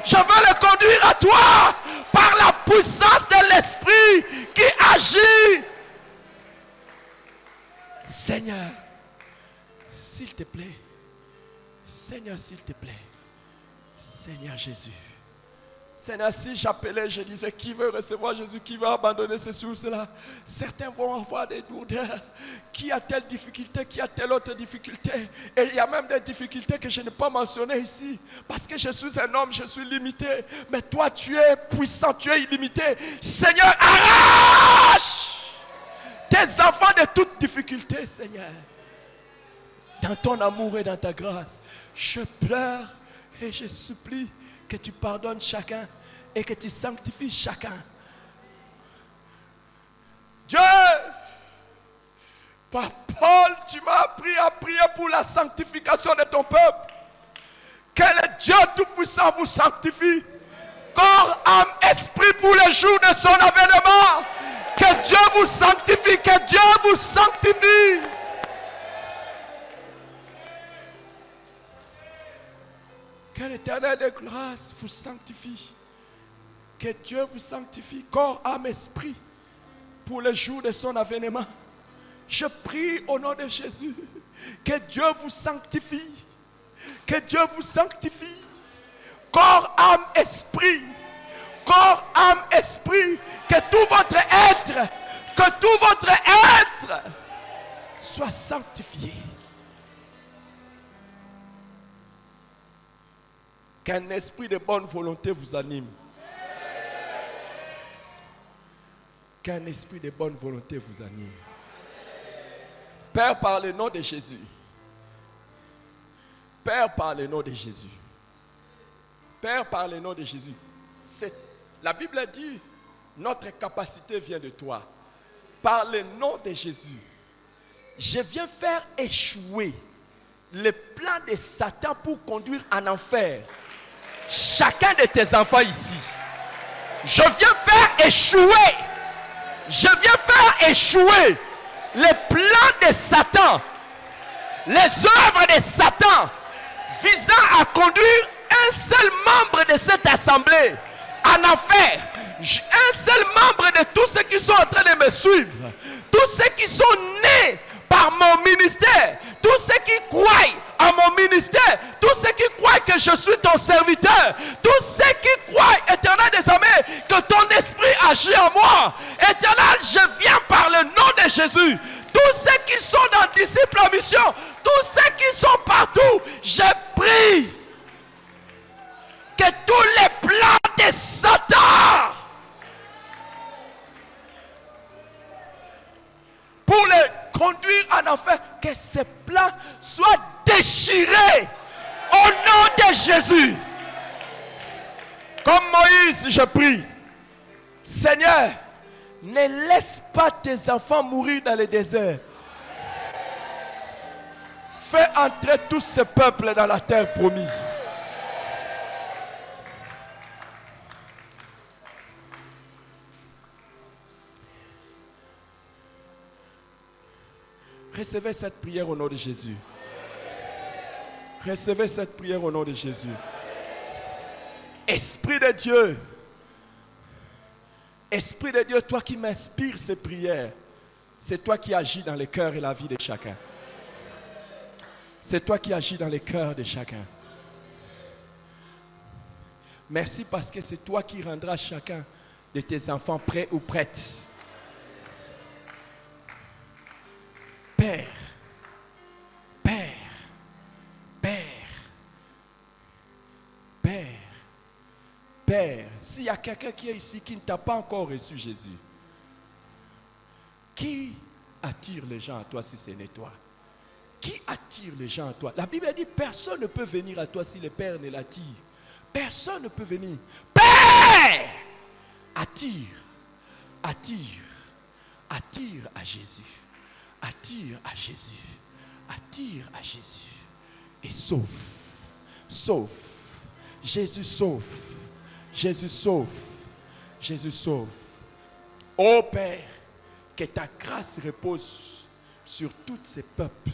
Je veux le conduire à toi par la puissance de l'Esprit qui agit. Seigneur, si j'appelais, je disais, qui veut recevoir Jésus, qui veut abandonner ceci ou cela, certains vont avoir des douleurs. Qui a telle difficulté, qui a telle autre difficulté. Et il y a même des difficultés que je n'ai pas mentionnées ici. Parce que je suis un homme, je suis limité. Mais toi, tu es puissant, tu es illimité. Seigneur, arrache tes enfants de toute difficulté, Seigneur. Dans ton amour et dans ta grâce, je pleure et je supplie que tu pardonnes chacun et que tu sanctifies chacun. Dieu, par Paul, tu m'as appris à prier pour la sanctification de ton peuple. Que le Dieu Tout-Puissant vous sanctifie. Corps, âme, esprit pour les jours de son avènement. Que Dieu vous sanctifie, que Dieu vous sanctifie. Que l'Éternel de grâce vous sanctifie. Que Dieu vous sanctifie, corps, âme, esprit, pour le jour de son avènement. Je prie au nom de Jésus. Que Dieu vous sanctifie. Que Dieu vous sanctifie. Corps, âme, esprit. Corps, âme, esprit. Que tout votre être soit sanctifié. Qu'un esprit de bonne volonté vous anime. Qu'un esprit de bonne volonté vous anime. Père, par le nom de Jésus. Père, par le nom de Jésus. Père, par le nom de Jésus. La Bible dit, notre capacité vient de toi. Par le nom de Jésus, je viens faire échouer le plan de Satan pour conduire en enfer chacun de tes enfants ici. Je viens faire échouer. Je viens faire échouer les plans de Satan, les œuvres de Satan visant à conduire un seul membre de cette assemblée en enfer. Un seul membre de tous ceux qui sont en train de me suivre, tous ceux qui sont nés par mon ministère, tous ceux qui croient à mon ministère, tous ceux qui croient que je suis ton serviteur, tous ceux qui croient, Éternel des armées, que ton esprit agit en moi. Éternel, je viens par le nom de Jésus. Tous ceux qui sont dans disciples en mission, tous ceux qui sont partout, je prie que tous les plans de Satan pour les conduire en enfer, que ces plans soient déchirés au nom de Jésus. Comme Moïse, je prie, Seigneur, ne laisse pas tes enfants mourir dans le désert. Fais entrer tout ce peuple dans la terre promise. Recevez cette prière au nom de Jésus. Recevez cette prière au nom de Jésus. Esprit de Dieu. Esprit de Dieu, toi qui m'inspires ces prières, c'est toi qui agis dans le cœur et la vie de chacun. C'est toi qui agis dans le cœur de chacun. Merci parce que c'est toi qui rendras chacun de tes enfants prêts ou prêtes. Père, Père, Père, Père, Père, s'il y a quelqu'un qui est ici qui ne t'a pas encore reçu Jésus, qui attire les gens à toi si ce n'est toi? Qui attire les gens à toi? La Bible dit personne ne peut venir à toi si le Père ne l'attire. Personne ne peut venir. Père, attire, attire, attire à Jésus. Attire à Jésus, attire à Jésus et sauve, sauve. Jésus sauve, Jésus sauve, Jésus sauve. Ô Père, que ta grâce repose sur tous ces peuples,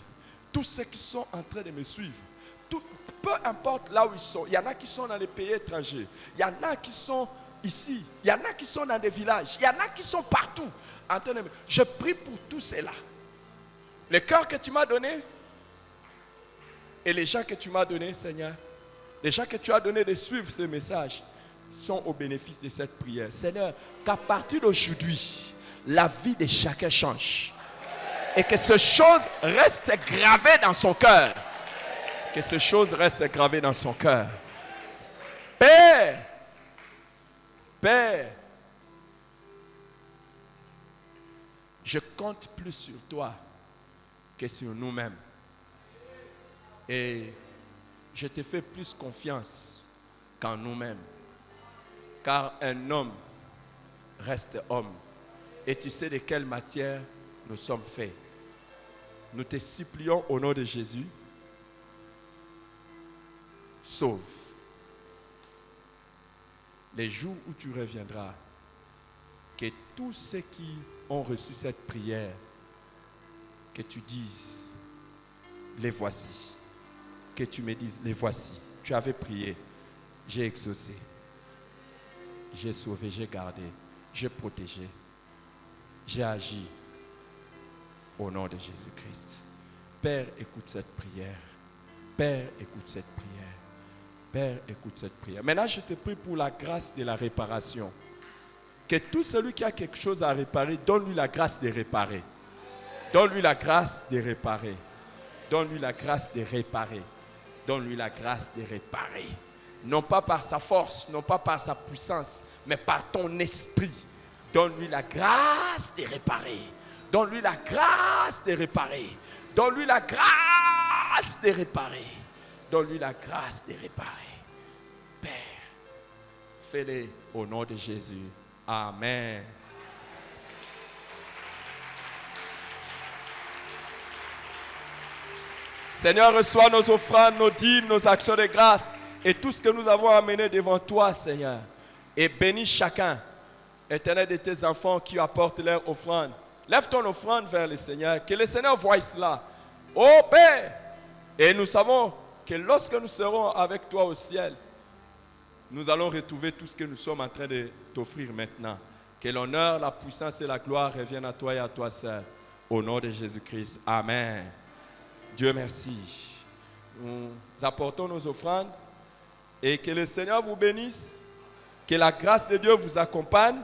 tous ceux qui sont en train de me suivre. Peu importe là où ils sont, il y en a qui sont dans les pays étrangers, il y en a qui sont ici, il y en a qui sont dans des villages, il y en a qui sont partout. Je prie pour tous ceux-là. Le cœur que tu m'as donné et les gens que tu m'as donné, Seigneur, les gens que tu as donné de suivre ce message, sont au bénéfice de cette prière. Seigneur, qu'à partir d'aujourd'hui, la vie de chacun change. Et que ces choses restent gravées dans son cœur. Que ces choses restent gravées dans son cœur. Père, Père, je compte plus sur toi que sur nous-mêmes. Et je te fais plus confiance qu'en nous-mêmes. Car un homme reste homme. Et tu sais de quelle matière nous sommes faits. Nous te supplions au nom de Jésus. Sauve. Les jours où tu reviendras, que tous ceux qui ont reçu cette prière, que tu dises, les voici. Que tu me dises, les voici. Tu avais prié, j'ai exaucé, j'ai sauvé, j'ai gardé, j'ai protégé, j'ai agi au nom de Jésus-Christ. Père, écoute cette prière. Père, écoute cette prière. Père, écoute cette prière. Maintenant, je te prie pour la grâce de la réparation. Que tout celui qui a quelque chose à réparer, donne-lui la grâce de réparer. Donne-lui la grâce de réparer. Donne-lui la grâce de réparer. Donne-lui la grâce de réparer. Non pas par sa force, non pas par sa puissance, mais par ton esprit. Donne-lui la grâce de réparer. Donne-lui la grâce de réparer. Donne-lui la grâce de réparer. Donne-lui la grâce de réparer. Père, fais-le au nom de Jésus. Amen. Seigneur, reçois nos offrandes, nos dîmes, nos actions de grâce et tout ce que nous avons amené devant toi, Seigneur. Et bénis chacun, Éternel, de tes enfants qui apportent leur offrande. Lève ton offrande vers le Seigneur, que le Seigneur voie cela. Ô Père, et nous savons que lorsque nous serons avec toi au ciel, nous allons retrouver tout ce que nous sommes en train de t'offrir maintenant. Que l'honneur, la puissance et la gloire reviennent à toi et à toi seul. Au nom de Jésus-Christ. Amen. Dieu merci. Nous apportons nos offrandes et que le Seigneur vous bénisse. Que la grâce de Dieu vous accompagne.